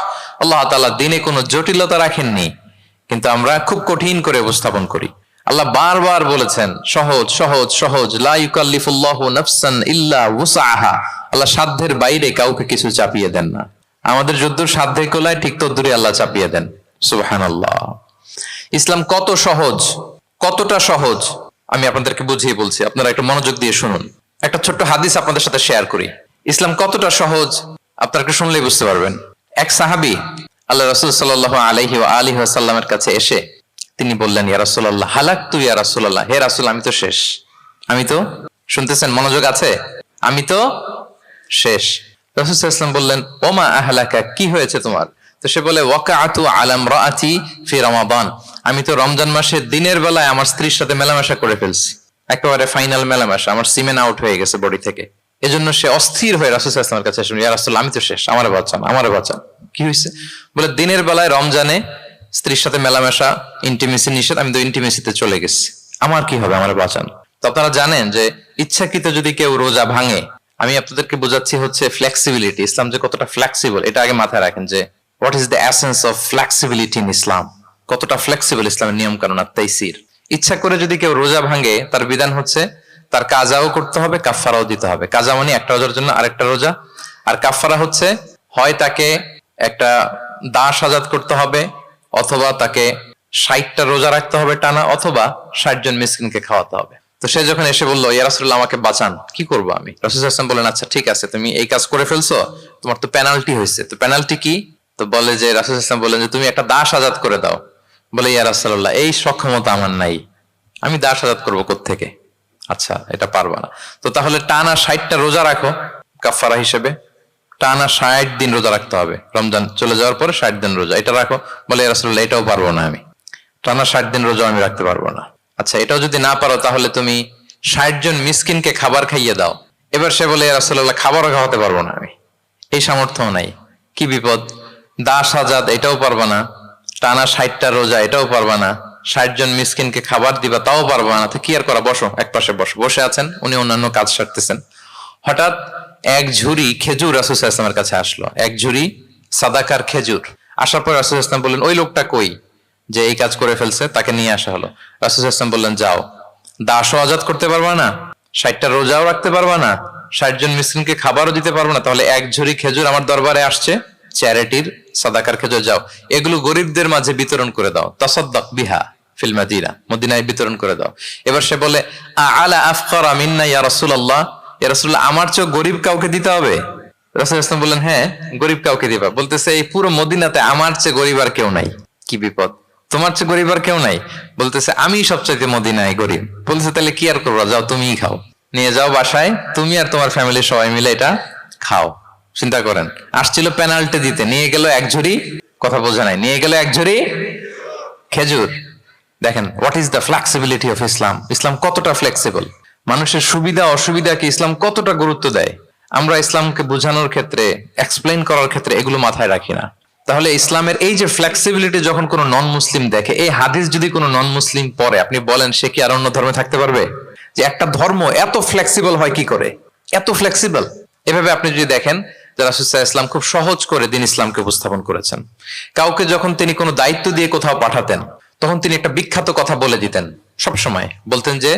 আল্লাহ তাআলা দিনে কোনো জটিলতা রাখেননি, কিন্তু আমরা খুব কঠিন করে উপস্থাপন করি। আল্লাহ বারবার বলেছেন সহজ সহজ সহজ, লা ইউকাল্লিফুল্লাহু নাফসান ইল্লা উসআহা। আল্লাহ সাধ্যের বাইরে কাউকে কিছু চাপিয়ে দেন না। আমাদের যদ্দূর সাধ্যে কোলায় ঠিক তদ্দূরই আল্লাহ চাপিয়ে দেন। সুবহানাল্লাহ। ইসলাম কত সহজ, কতটা সহজ আমি আপনাদেরকে বুঝিয়ে বলছি, আপনারা একটু মনোযোগ দিয়ে শুনুন। একটা ছোট্ট হাদিস আপনাদের সাথে শেয়ার করি। ইসলাম কতটা সহজ আপনারা একটু শুনলেই বুঝতে পারবেন। এক সাহাবী আল্লাহ রাসূল সাল্লাল্লাহু আলাইহি ওয়া আলিহি ওয়াসাল্লামের কাছে এসে তিনি বললেন, ইয়া রাসূলুল্লাহ হালাকতু ইয়া রাসূলুল্লাহ, হে রাসূল আমি তো শেষ। আমি তো, শুনতেছেন, মনোযোগ আছে? আমি তো শেষ। রাসূল সাল্লাল্লাহু আলাইহি ওয়াসাল্লাম বললেন, ওমা আহলাকা, কি হয়েছে তোমার? তো সে বলে, ওয়াকাআতু আলা ইমরাআতি ফি রমাদান, আমি তো রমজান মাসে দিনের বেলায় আমার স্ত্রীর সাথে মেলামেশা করে ফেলছি, একেবারে ফাইনাল মেলামেশা, আমার সিমেন আউট হয়ে গেছে বডি থেকে। এজন্য সে অস্থির হয়ে রাসূল সাল্লাল্লাহু আলাইহি ওয়াসাল্লামের কাছে এসে, ইয়া রাসূলুল্লাহ আমি তো শেষ, আমারে বাঁচান, আমারে বাঁচান। কি হয়েছে? বলে, দিনের বেলায় রমজানে স্ত্রীর সাথে মেলামেশা, ইন্টিমেসি নিষেধ, আমি তো ইন্টিমেসিতে চলে গেছি, আমার কি হবে, আমারে বাঁচান। তো আপনারা জানেন যে ইচ্ছাকৃত যদি কেউ রোজা ভাঙে, আমি আপনাদেরকে বোঝাচ্ছি হচ্ছে ফ্লেক্সিবিলিটি, ইসলাম যে কতটা ফ্লেক্সিবল এটা আগে মাথায় রাখেন, যে what is the essence of flexibility in Islam. কতটা ফ্লেক্সিবল ইসলামের নিয়ম কানুন আর তাইসির। ইচ্ছা করে যদি কেউ রোজা ভাঙে, তার বিধান হচ্ছে তার কাজাও করতে হবে, কাফফারাও দিতে হবে। কাজা মানে একটা রোজার জন্য আরেকটা রোজা, আর কাফফারা হচ্ছে হয় তাকে একটা দাস আজাদ করতে হবে, অথবা তাকে 60টা রোজা রাখতে হবে টানা, অথবা 60 জন মিসকিনকে খাওয়াতে হবে। তো সে যখন এসে বললো, ইয়া রাসূলুল্লাহ আমাকে বাঁচান, কি করবো আমি? রাসূল সাল্লাল্লাহু আলাইহি ওয়াসাল্লাম বলেন, আচ্ছা ঠিক আছে, তুমি এই কাজ করে ফেলছো, তোমার তো পেনাল্টি হয়েছে। তো পেনাল্টি কি? তো বলে যে, রাসূল সাল্লাল্লাহু আলাইহি ওয়াসাল্লাম বলেন যে তুমি একটা দাস আজাদ করে দাও। বলে, ইয়া রাসূলুল্লাহ এই সক্ষমতা আমার নাই, আমি দাস আজাদ করবো কোত্থেকে? আচ্ছা এটা পারবা না, তো তাহলে টানা 60টা রোজা রাখো কাফারা হিসেবে, টানা 60 দিন রোজা রাখতে হবে, রমজান চলে যাওয়ার পরে 60 দিন রোজা, এটা রাখো। বলে, ইয়া রাসূলুল্লাহ এটাও পারবো না, আমি টানা 60 দিন রোজা আমি রাখতে পারবো না। আচ্ছা এটাও যদি না পারো, তাহলে তুমি 60 জন মিসকিনকে খাবার খাইয়ে দাও। এবার সে বলে, ইয়া রাসূলুল্লাহ খাবারও খাওয়াতে পারবো না আমি, এই সামর্থ্য নাই। কি বিপদ! দাস আজাদ এটাও পারবা না, টানা 60টা রোজা এটাও পারবা না, 60 জন মিসকিনকে খাবার দিবা তাও পারবা না। তো কি আর করা, বসো, এক পাশে বসো। বসে আছেন, উনি অন্যান্য কাজ সারতেছেন। হঠাৎ এক ঝুড়ি খেজুর রাসূল সাল্লাল্লাহু আলাইহি ওয়াসাল্লামের কাছে আসলো, এক ঝুড়ি সাদাকার খেজুর। আসার পর রাসূল সাল্লাল্লাহু আলাইহি ওয়াসাল্লাম বললেন, ওই লোকটা কই যে এই কাজ করে ফেলছে? তাকে নিয়ে আসা হলো। রাসূল সাল্লাল্লাহু আলাইহি ওয়াসাল্লাম বললেন, যাও, দাসও আজাদ করতে পারবা না, 60টা রোজাও রাখতে পারবা না, 60 জন মিসকিনকে খাবারও দিতে পারবো না, তাহলে এক ঝুড়ি খেজুর আমার দরবারে আসছে, চ্যারিটির সাদাকার খেজুর, যাও এগুলো গরিবদের মাঝে বিতরণ করে দাও, তাসাদ্দাক বিহা ফিল মাদিনা, মদিনায় বিতরণ করে দাও। এবার সে বলে, আলা আফকারা মিন্না ইয়া রাসূলুল্লাহ, ইয়া রাসূলুল্লাহ আমার চেয়ে গরিব কাউকে দিতে হবে? রাসূল সাল্লাল্লাহু আলাইহি ওয়াসাল্লাম বললেন, হ্যাঁ গরিব কাউকে দিবা। বলতেছে, এই পুরো মদিনাতে আমার চেয়ে গরিব আর কেউ নাই। কি বিপদ! তোমার চেয়ে গরিব আর কেউ নাই? বলতেছে, আমি সবচাইতে মদিনায় গরিব। বলতেছে, তাহলে কি আর করবা, যাও তুমিই খাও, নিয়ে যাও বাসায়, তুমি আর তোমার ফ্যামিলির সবাই মিলে এটা খাও। চিন্তা করেন, আসছিল পেনাল্টি দিতে, নিয়ে গেল এক ঝুড়ি, কথা বোঝা নাই, নিয়ে গেল এক ঝুড়ি খেজুর। দেখেন what is the flexibility of Islam. ইসলাম কতটা ফ্লেক্সিবল, মানুষের সুবিধা অসুবিধাকে ইসলাম কতটা গুরুত্ব দেয়। আমরা ইসলামকে বোঝানোর ক্ষেত্রে, এক্সপ্লেইন করার ক্ষেত্রে এগুলো মাথায় রাখি না। তাহলে ইসলামের এই যে ফ্লেক্সিবিলিটি যখন কোনো নন মুসলিম দেখে, এই হাদিস যদি কোনো নন মুসলিম পড়ে, আপনি বলেন সে কি আর অন্য ধর্মে থাকতে পারবে? যে একটা ধর্ম এত ফ্লেক্সিবল হয় কি করে, এত ফ্লেক্সিবল। এভাবে আপনি যদি দেখেন যে রাসূল সাল্লাল্লাহু আলাইহি ওয়াসাল্লাম খুব সহজ করে দিন ইসলামকে উপস্থাপন করেছেন। কাউকে যখন তিনি কোনো দায়িত্ব দিয়ে কোথাও পাঠাতেন, তখন তিনি একটা বিখ্যাত কথা বলে দিতেন। সবসময় বলতেন যে,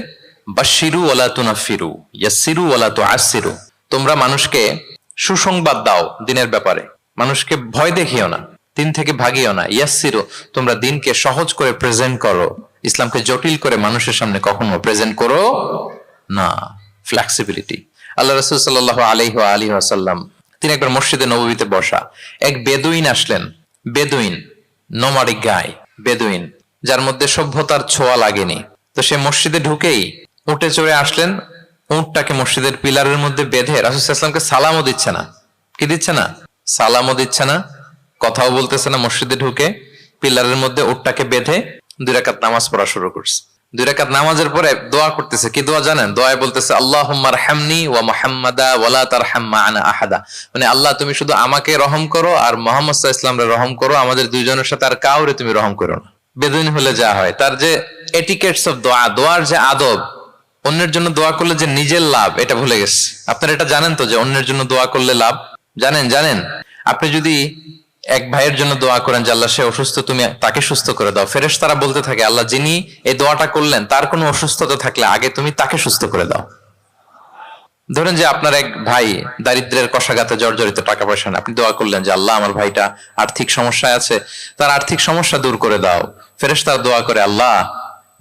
বাশশিরু ওয়ালা তুনাফিরু, ইয়াসসিরু ওয়ালা তুআসসিরু, তোমরা মানুষকে সুসংবাদ দাও দিনের ব্যাপারে, মানুষকে ভয় দেখিও না, দিন থেকে ভাগিও না। ইয়াসসিরু, তোমরা দিনকে সহজ করে প্রেজেন্ট করো, ইসলামকে জটিল করে মানুষের সামনে কখনো প্রেজেন্ট করো না। ফ্লেক্সিবিলিটি। আল্লাহ রাসূল সাল্লাল্লাহু আলাইহি ওয়া আলিহি ওয়াসাল্লাম তিনি একবার মসজিদে নববীতে বসা, এক বেদুইন আসলেন। বেদুইন, নোমাডিক গাই, বেদুইন, যার মধ্যে সভ্যতার ছোঁয়া লাগেনি। তো সে মসজিদে ঢুকেই উঠে চড়ে আসলেন, উটটাকে মসজিদের পিলারের মধ্যে বেঁধে রাসূল সাল্লাল্লাহু আলাইহি ওয়াসাল্লামকে সালামও দিচ্ছে না। কি দিচ্ছে না? সালামও দিচ্ছে না, কথাও বলতেছে না। মসজিদে ঢুকে পিলারের মধ্যে উটটাকে বেঁধে 2 রাকাত নামাজ পড়া শুরু করছে। 2 রাকাত নামাজের পরে দোয়া করতেছে। কি দোয়া জানেন? দোয়ায় বলতেছে আল্লাহুম্মা আরহামনি ওয়া মুহাম্মাদা ওয়া লা তারহাম মা'ানা আহাদা। মানে আল্লাহ তুমি শুধু আমাকে রহম করো আর মুহাম্মদ সাল্লাল্লাহু আলাইহি ওয়াসাল্লামকে রহম করো, আমাদের দুইজনের সাথে আর কাউরে তুমি রহম করো না। বেদুইন হলে যা হয়, তার যে এটিকেটস অফ দোয়া, দোয়ার যে আদব, অন্যের জন্য দোয়া করলে যে নিজের লাভ, এটা ভুলে গেছে। আপনারা এটা জানেন তো যে অন্যের জন্য দোয়া করলে লাভ? জানেন? আপনি যদি এক ভাইয়ের জন্য দোয়া করেন যে আল্লাহ সে অসুস্থ, তুমি তাকে সুস্থ করে দাও, ফেরেশতারা বলতে থাকে আল্লাহ যিনি এই দোয়াটা করলেন তার কোনো অসুস্থতা থাকলে আগে তুমি তাকে সুস্থ করে দাও। ধরেন যে আপনার এক ভাই দারিদ্রের কষাঘাতে জর্জরিত, টাকা পয়সা না, আপনি দোয়া করলেন যে আল্লাহ আমার ভাইটা আর্থিক সমস্যায় আছে, তার আর্থিক সমস্যা দূর করে দাও। ফেরেশতারা দোয়া করে আল্লাহ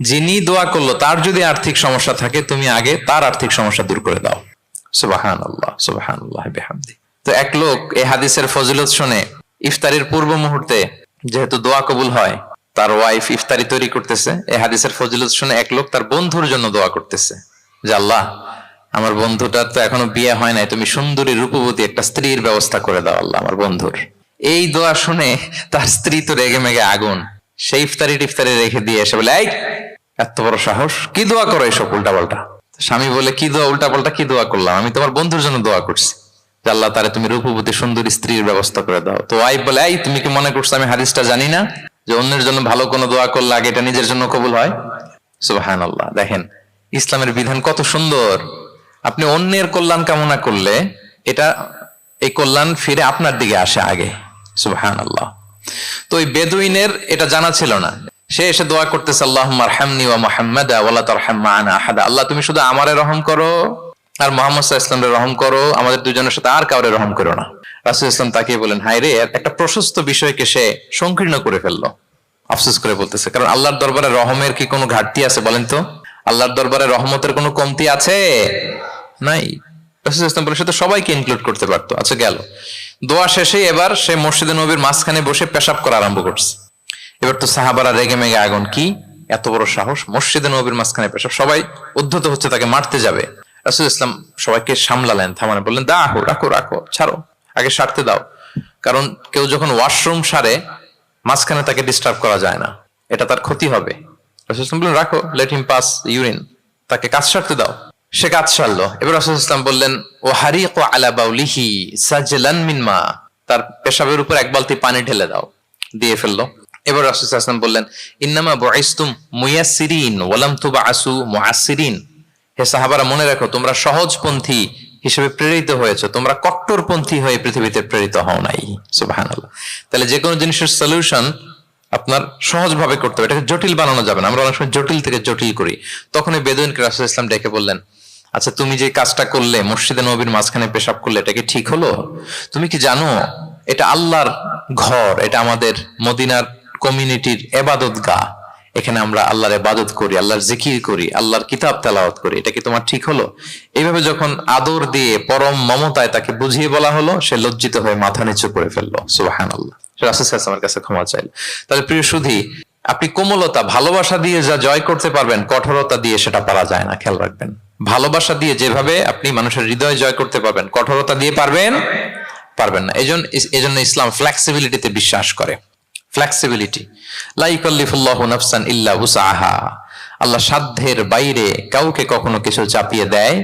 যিনি দোয়া করলো তার যদি আর্থিক সমস্যা থাকে তুমি আগে তার আর্থিক সমস্যা দূর করে দাও। সুবহানাল্লাহ, সুবহানাল্লাহ বিহামদি। তো এক লোক এই হাদিসের ফজিলত শুনে ইফতারির পূর্ব মুহূর্তে, যেহেতু দোয়া কবুল হয়, তার ওয়াইফ ইফতারি তৈরি করতেছে, এই হাদিসের ফজিলত শুনে এক লোক তার বন্ধুর জন্য দোয়া করতেছে যে আল্লাহ আমার বন্ধুটার তো এখনো বিয়ে হয় নাই, তুমি সুন্দরী রূপবতী একটা স্ত্রীর ব্যবস্থা করে দাও আল্লাহ আমার বন্ধুর। এই দোয়া শুনে তার স্ত্রী তো রেগে মেগে আগুন, সেই ইফতারি রেখে দিয়ে এসে বলে এই এত বড় সাহস, কি দোয়া করো এসব উল্টাপাল্টা। স্বামী বলে কি দোয়া উল্টাপাল্টা, কি দোয়া করলাম? আমি তোমার বন্ধুর জন্য দোয়া করছি যে আল্লাহ তারে তুমি রূপবতী সুন্দরী স্ত্রীর ব্যবস্থা করে দাও। তো ওয়াইফ বলে এই তুমি কি মনে করছো আমি হাদিসটা জানি না যে অন্যের জন্য ভালো কোনো দোয়া করলে আগে এটা নিজের জন্য কবুল হয়? সুবহানাল্লাহ। দেখেন ইসলামের বিধান কত সুন্দর। আপনি অন্যের কল্যাণ কামনা করলে এটা এই কল্যাণ ফিরে আপনার দিকে আসে আগে। সুবহানাল্লাহ। তো ওই বেদুইনের এটা জানা ছিল না, সে এসে দোয়া করতেছে আল্লাহুম্মা আরহামনি ওয়া মুহাম্মাদা ওয়া লা তারহাম মা'ানা আহাদা। আল্লাহ তুমি শুধু আমারে রহম করো আর মুহাম্মদ সাল্লাল্লাহু আলাইহি ওয়াসাল্লামকে রহম করো, আমাদের দুজনের সাথে আর কাউরে রহম করো না। রাসূল ইসলাম তাকিয়ে বলেন হায় রে, একটা প্রশস্ত বিষয়কে সে সংকীর্ণ করে ফেললো। আফসোস করে বলতেছে, কারণ আল্লাহর দরবারে রহমের কি কোনো ঘাটতি আছে বলেন তো? আল্লাহর দরবারে রহমতের কোনো কমতি আছে? নাই। রাসূল ইসলাম বলে সে তো সবাইকে ইনক্লুড করতে পারতো। আচ্ছা গেল, দোয়া শেষে এবার সে মসজিদে নববীর মাঝখানে বসে পেশাব করা আরম্ভ করছে। এবার তো সাহাবারা রেগে মেগে আগুন, কি এত বড় সাহস, মসজিদে নববীর মাঝখানে পেশাব, সবাই উদ্ধত হচ্ছে, তাকে মারতে যাবে। রাসূল ইসলাম সবাইকে সামলালেন, থামালেন, বললেন দাও, রাখো, ছাড়ো, আগে সারতে দাও। কারণ কেউ যখন ওয়াশরুম সারে মাঝখানে তাকে ডিস্টার্ব করা যায় না, এটা তার ক্ষতি হবে। রাসূল ইসলাম বললেন রাখো, লেট হিম পাস ইউরিন, তাকে কাজ সারতে দাও। সে কাজ সারলো। এবার রাসূল ইসলাম বললেন ও হারিকু আলা বাউলিহি সাজলান মিন মা, তার পেশাবের উপর এক বালতি পানি ঢেলে দাও, দিয়ে ফেললো। এবার রাসূল সাল্লাল্লাহু আলাইহি ওয়াসাল্লাম বললেন ইন্নামা বুইসতুম মুয়াসসিরিন ওয়া লাম তুবআসু মুআসসিরিন। হে সাহাবারা মনে রাখো তোমরা সহজপন্থী হিসেবে প্রেরিত হয়েছে, তোমরা কট্টরপন্থী হয়ে পৃথিবীতে প্রেরিত হও নাই। সুবহানাল্লাহ। তাহলে যে কোনো জিনিসের সলিউশন আপনার সহজভাবে করতে হবে, এটাকে জটিল বানানো যাবে না। আমরা অনেক সময় জটিল থেকে জটিল করি। তখন এই বেদুইনকে রাসূল সাল্লাল্লাহু আলাইহি ওয়াসাল্লাম ডেকে বললেন আচ্ছা তুমি যে কাজটা করলে, মসজিদে নববীর মাঝখানে পেশাব করলে, এটা কি ঠিক হলো? তুমি কি জানো এটা আল্লাহর ঘর, এটা আমাদের মদিনার কমিউনিটির ইবাদতগাহ, এখানে আমরা আল্লাহর ইবাদত করি, আল্লাহর জিকির করি, আল্লাহর কিতাব তেলাওয়াত করি, এটা কি তোমার ঠিক হলো? এইভাবে যখন আদর দিয়ে পরম মমতায় তাকে বুঝিয়ে বলা হলো, সে লজ্জিত হয়ে মাথা নিচু করে ফেললো। সুবহানাল্লাহ। সে রাসূল সাল্লাল্লাহু আলাইহি ওয়াসাল্লামের কাছে ক্ষমা চাইল। তাহলে প্রিয় সুধী, আপনি কোমলতা ভালোবাসা দিয়ে যা জয় করতে পারবেন, কঠোরতা দিয়ে সেটা পারা যায় না, খেয়াল রাখবেন। ভালোবাসা দিয়ে যেভাবে আপনি মানুষের হৃদয় জয় করতে পারবেন, কঠোরতা দিয়ে পারবেন না। এজন্য ইসলাম ফ্লেক্সিবিলিটিতে বিশ্বাস করে। ফ্লেক্সিবিলিটি, লা ইউকাল্লিফুল্লাহু নাফসান ইল্লা উসআহা। আল্লাহ সাধ্যের বাইরে কাউকে কখনো কিছু চাপিয়ে দেয়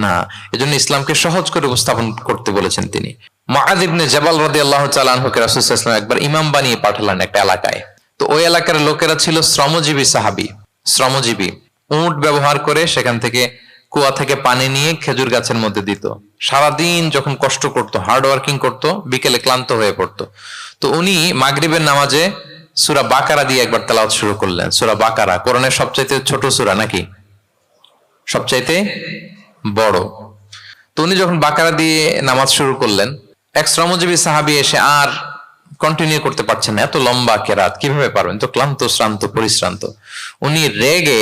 না। এজন্য ইসলামকে সহজ করে উপস্থাপন করতে বলেছেন তিনি। মুআয ইবনে জাবাল রাদিয়াল্লাহু তাআলা আনহুকে রাসূল সাল্লাল্লাহু আলাইহি ওয়াসাল্লাম একবার ইমাম বানিয়ে পাঠালেন একটা এলাকায়। তো ওই এলাকার লোকেরা ছিল শ্রমজীবী সাহাবী, শ্রমজীবী। উট ব্যবহার করে সেখান থেকে কুয়া থেকে পানি নিয়ে খেজুর গাছের মধ্যে দিত। সারাদিন যখন কষ্ট করতো, হার্ড ওয়ার্কিং করতো, বিকেলে ক্লান্ত হয়ে পড়তো। তো উনি মাগরিবের নামাজে সূরা বাকারা দিয়ে একবার তেলাওয়াত শুরু করলেন। সূরা বাকারা কোরআনের সবচাইতে ছোট সূরা নাকি সবচাইতে বড়? তো উনি যখন বাকারা দিয়ে নামাজ শুরু করলেন, এক শ্রমজীবী সাহাবী এসে আর কন্টিনিউ করতে পারছেন না, এত লম্বা কেরাত কিভাবে পারবেন, তো ক্লান্ত শ্রান্ত পরিশ্রান্ত। উনি রেগে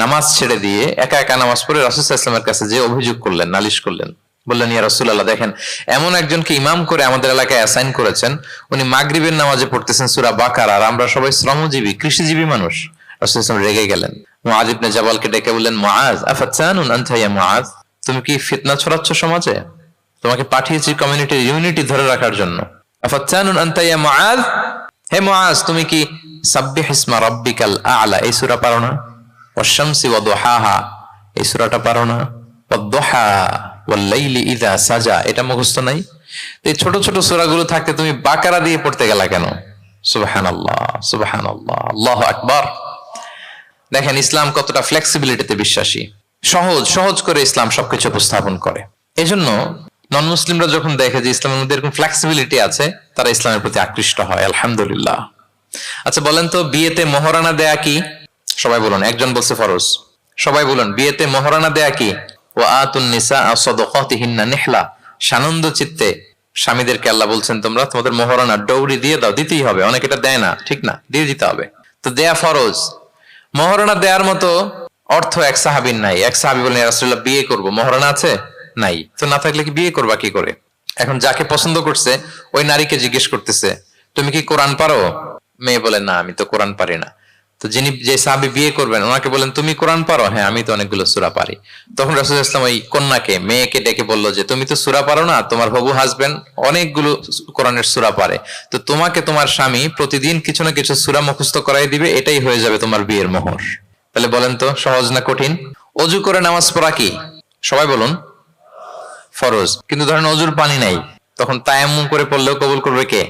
নামাজ ছেড়ে দিয়ে একা একা নামাজ পড়ে রাসূল সাল্লাল্লাহু আলাইহি ওয়াসাল্লামের কাছে যে অভিযোগ করলেন, নালিশ করলেন, বললেন ইয়া রাসূলুল্লাহ, দেখেন এমন একজনকে ইমাম করে আমাদের এলাকায় অ্যাসাইন করেছেন, উনি মাগরিবের নামাজে পড়তেছেন সূরা বাকারা, আর আমরা সবাই শ্রমজীবী কৃষিজীবী মানুষ। রাসূল সাল্লাল্লাহু আলাইহি ওয়াসাল্লাম রেগে গেলেন। মুআয ইবনে জাবালকে ডেকে বললেন, মুআয আফাতানুন আনতা ইয়া মুআয, তুমি কি ফিতনা ছড়াচ্ছ সমাজে? তোমাকে পাঠিয়েছি কমিউনিটির ইউনিটি ধরে রাখার জন্য। আফাতানুন আনতা ইয়া মুআয, হে মুআয তুমি কি সাব্বিহ ইসমা রাব্বিকাল আ'লা এই সূরা পারো না? ওয়াশ-শামসি ওয়া দুহাহা এই সূরাটা পারো না? ওয়াদ-দুহা ওয়াল-লাইলি ইযা সাজা এটা মুখস্থ নাই? এই ছোট ছোট সূরাগুলো থাকতে তুমি বাকারা দিয়ে পড়তে গেলা কেন? সুবহানাল্লাহ, সুবহানাল্লাহ, আল্লাহু আকবার। দেখেন ইসলাম কতটা ফ্লেক্সিবিলিটিতে বিশ্বাসী, সহজ সহজ করে ইসলাম সবকিছু উপস্থাপন করে। এজন্য নন মুসলিমরা যখন দেখে যে ইসলামের মধ্যে এরকম ফ্লেক্সিবিলিটি আছে, তারা ইসলামের প্রতি আকৃষ্ট হয়। আলহামদুলিল্লাহ। আচ্ছা বলেন তো, বিয়েতে মোহরানা দেয়া কি? সবাই বলুন। একজন বলছে ফরজ। সবাই বলুন, বিয়েতে মোহরানা দেয়া কি? ওয়া আতুন নিসা সাদাকাতিহিন্না নিহলা, সানন্দ চিত্তে স্বামীদেরকে আল্লাহ বলছেন তোমরা তোমাদের মোহরানা ডৌরি দিয়ে দাও, দিতেই হবে। অনেক এটা দেয় না, ঠিক না, দিয়ে দিতে হবে। তো দেয়া ফরজ। মোহরানা দেওয়ার মতো অর্থ এক সাহাবীর নাই। এক সাহাবী বলেন ইয়া রাসূলুল্লাহ বিয়ে করব, মোহরানা আছে? নাই। তো না থাকলে কি বিয়ে করবা কি করে? এখন যাকে পছন্দ করছে ওই নারীকে জিজ্ঞেস করতেছে তুমি কি কোরআন পারো? মেয়ে বলে না আমি তো কোরআন পারি না। তো যিনি যে সাহাবী বিয়ে করবেন ওনাকে বলেন তুমি কোরআন পারো? হ্যাঁ আমি তো অনেকগুলো সূরা পারি। তখন রাসূল সাল্লাল্লাহু আলাইহি ওয়াসাল্লাম ওই কন্যাকে মেয়েকে ডেকে বলল যে তুমি তো সূরা পারো না, তোমার হবু হাজবেন্ড অনেকগুলো কোরআনের সূরা পারে, তো তোমাকে তোমার স্বামী প্রতিদিন কিছু না কিছু সূরা মুখস্থ করাই দিবে, এটাই হয়ে যাবে তোমার বিয়ের মোহর। তাহলে বলেন তো সহজ না কঠিন? অজু করে নামাজ পড়া কি? সবাই বলুন ফরজ। কিন্তু ধরেন অজুর পানি নাই, তখন তায়াম্মুম করে পড়লেও কবুল করবে কে?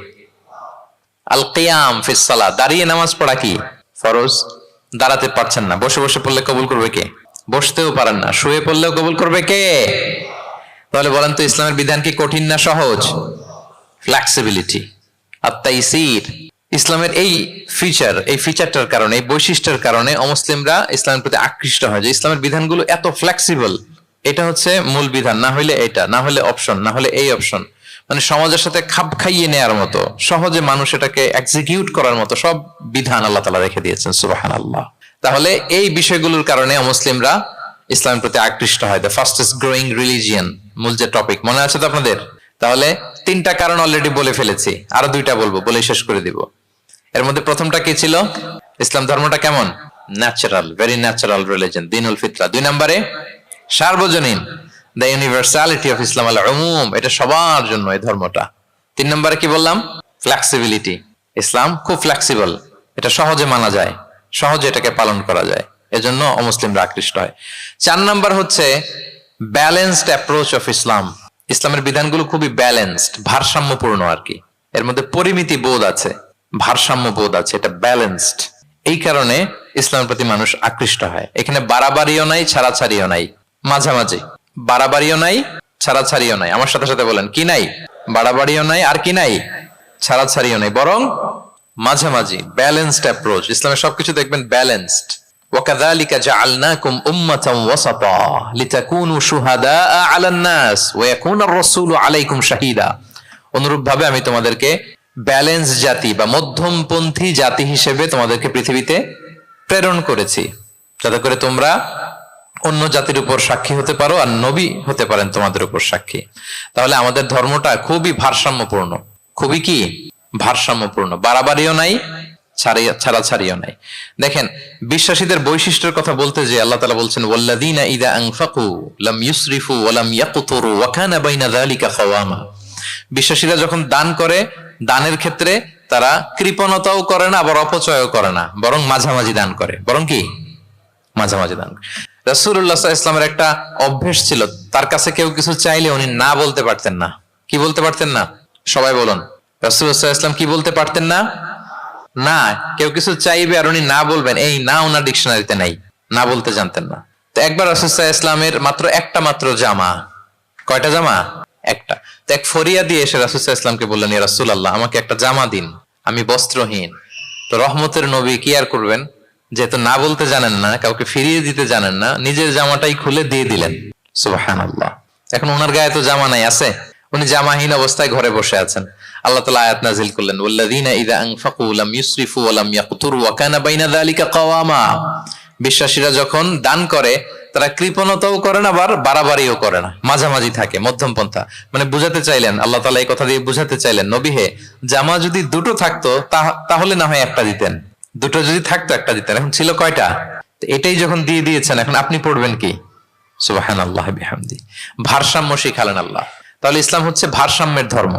আল কিয়াম ফিস সালাত, দাঁড়িয়ে নামাজ পড়া কি? ফরজ। দাঁড়াতে পারছেন না, বসে বসে পড়লে কবুল করবে কে? বসতেও পারেন না, শুয়ে পড়লেও কবুল করবে কে? তাহলে বলেন তো ইসলামের বিধান কি কঠিন না সহজ? ফ্লেক্সিবিলিটি আর তাইসির। ইসলামের এই ফিচারটার কারণে, এই বৈশিষ্ট্যের কারণে অমুসলিমরা ইসলামের প্রতি আকৃষ্ট হয়, যে ইসলামের বিধানগুলো এত ফ্লেক্সিবল। এটা হচ্ছে মূল বিধান, না হইলে এটা, না হলে অপশন, না হলে এই অপশন। মানে সমাজের সাথে খাপ খাইয়ে নেয়ার মতো, সহজে মানুষ এটাকে এক্সিকিউট করার মতো সব বিধান আল্লাহ তাআলা রেখে দিয়েছেন। সুবহানাল্লাহ। তাহলে এই বিষয়গুলোর কারণে মুসলিমরা ইসলামের প্রতি আকৃষ্ট হয়। দ্য ফাস্টেস্ট গ্রোয়িং রিলিজিয়ন, মূল যে টপিক, মনে আছে তো আপনাদের? তাহলে 3টা কারণ অলরেডি বলে ফেলেছি, আরো 2টা বলবো, বলে শেষ করে দিব। এর মধ্যে প্রথমটা কি ছিল? ইসলাম ধর্মটা কেমন? ন্যাচারাল, ভেরি ন্যাচারাল রিলিজিয়ন, দীনুল ফিতরা। 2 নম্বরে সার্বজনীন, দ্য ইউনিভার্সালিটি অফ ইসলাম, আল উমুম, এটা সবার জন্য এই ধর্মটা। 3 নম্বরে কি বললাম? ফ্লেক্সিবিলিটি। ইসলাম খুব ফ্লেক্সিবল, এটা সহজে মানা যায়, সহজে এটাকে পালন করা যায়, এজন্য অমুসলিমরা আকৃষ্ট হয়। 4 নম্বর হচ্ছে ব্যালেন্সড অ্যাপ্রোচ অফ ইসলাম। ইসলামের বিধানগুলো খুবই ব্যালেন্সড, ভারসাম্যপূর্ণ আর কি। এর মধ্যে পরিমিতি বোধ আছে, ভারসাম্য বোধ আছে, এটা ব্যালেন্সড। এই কারণে ইসলামের প্রতি মানুষ আকৃষ্ট হয়। এখানে বাড়াবাড়িও নাই, ছাড়াছাড়িও নাই, মাঝামাঝি। বাড়াবাড়িও নাই, ছাড়াছাড়িও নাই। আমার সাথে সাথে বলেন কি নাই? বাড়াবাড়িও নাই, আর কি নাই? ছাড়াছাড়িও নাই, বরং মাঝামাঝি, ব্যালেন্সড অ্যাপ্রোচ। ইসলামের সবকিছু দেখবেন ব্যালেন্সড। وَكَذَلِكَ جَعَلْنَاكُمْ أُمَّةً وَسَطًا لِتَكُونُوا شُهَدَاءَ عَلَى النَّاسِ وَيَكُونَ الرَّسُولُ عَلَيْكُمْ شَهِيدًا। অনুরূপভাবে আমি তোমাদেরকে ব্যালেন্স জাতি বা মধ্যমপন্থী জাতি হিসেবে তোমাদেরকে পৃথিবীতে প্রেরণ করেছি, যাতে করে তোমরা অন্য জাতির উপর সাক্ষী হতে পারো, আর নবী হতে পারেন তোমাদের উপর সাক্ষী। তাহলে আমাদের ধর্মটা খুবই ভারসাম্যপূর্ণ, খুবই কি ভারসাম্যপূর্ণ, বাড়াবাড়িও নাই, ছাড়াছাড়িও নাই। দেখেন বিশ্বাসীদের বৈশিষ্ট্যের কথা বলতে যে আল্লাহ তাআলা বলছেন ওয়াল্লাযীনা ইযা আনফাকু লাম ইউসরিফু ওয়া লাম ইয়াকতুরু ওয়া কানা বাইনা যালিকা কাওয়ামা। বিশ্বাসীরা যখন দান করে, দানের ক্ষেত্রে তারা কৃপণতাও করে না, আবার অপচয়ও করে না, বরং মাঝামাঝি দান করে। বরং কি মাঝামাঝি দান। রাসূলুল্লাহ সাল্লাল্লাহু আলাইহি ওয়াসাল্লামের একটা অভ্যেস ছিল, তার কাছে কেউ কিছু চাইলে উনি না বলতে পারতেন না। কি বলতে পারতেন না? সবাই বলুন। রাসূলুল্লাহ সাল্লাল্লাহু আলাইহি ওয়াসাল্লাম কি বলতে পারতেন না? না। কেউ কিছু চাইবে আর উনি না বলবেন, এই না ওনার ডিকশনারিতে নাই, না বলতে জানতেন না। তো একবার রাসূল সাল্লাল্লাহু আলাইহি ওয়াসাল্লামের মাত্র জামা, কয়টা জামা? একটা। তো এক ফরিয়া দিয়ে এসে রাসূল সাল্লাল্লাহু আলাইহি ওয়াসাল্লামকে বললেন ইয়া রাসূলুল্লাহ আমাকে একটা জামা দিন, আমি বস্ত্রহীন। তো রহমতের নবী কি আর করবেন, যেহেতু না বলতে জানেন না, কাউকে ফিরিয়ে দিতে জানেন না, নিজের জামাটাই খুলে দিয়ে দিলেন। সুবহানাল্লাহ। এখন ওনার গায়ে তো জামা নাই, আছে? উনি জামাহীন অবস্থায় ঘরে বসে আছেন। আল্লাহ তাআলা আয়াত নাযিল করলেন ওয়াল্লাযীনা ইযা আনফাকু লাম ইউসরিফু ওয়া লাম ইয়াকতুরু ওয়া কানা বাইনা যালিকা কাওয়ামা। বিশ্বাসীরা যখন দান করে তারা কৃপণতাও করে না, আবার বাড়াবাড়িও করে না, মাঝামাঝি থাকে, মধ্যম পন্থা। মানে বুঝাতে চাইলেন, আল্লাহ তাআলা এই কথা দিয়ে বুঝাতে চাইলেন, নবী হে, জামা যদি দুটো থাকতো তাহলে না হয় একটা দিতেন, দুটো যদি থাকতো একটা দিতেন, এখন ছিল কয়টা? এটাই যখন দিয়ে দিয়েছেন, এখন আপনি পড়বেন কি? সুবহানাল্লাহ বিহামদি। ভারসাম্য শিখালেন আল্লাহ। তাহলে ইসলাম হচ্ছে ভারসাম্যের ধর্ম,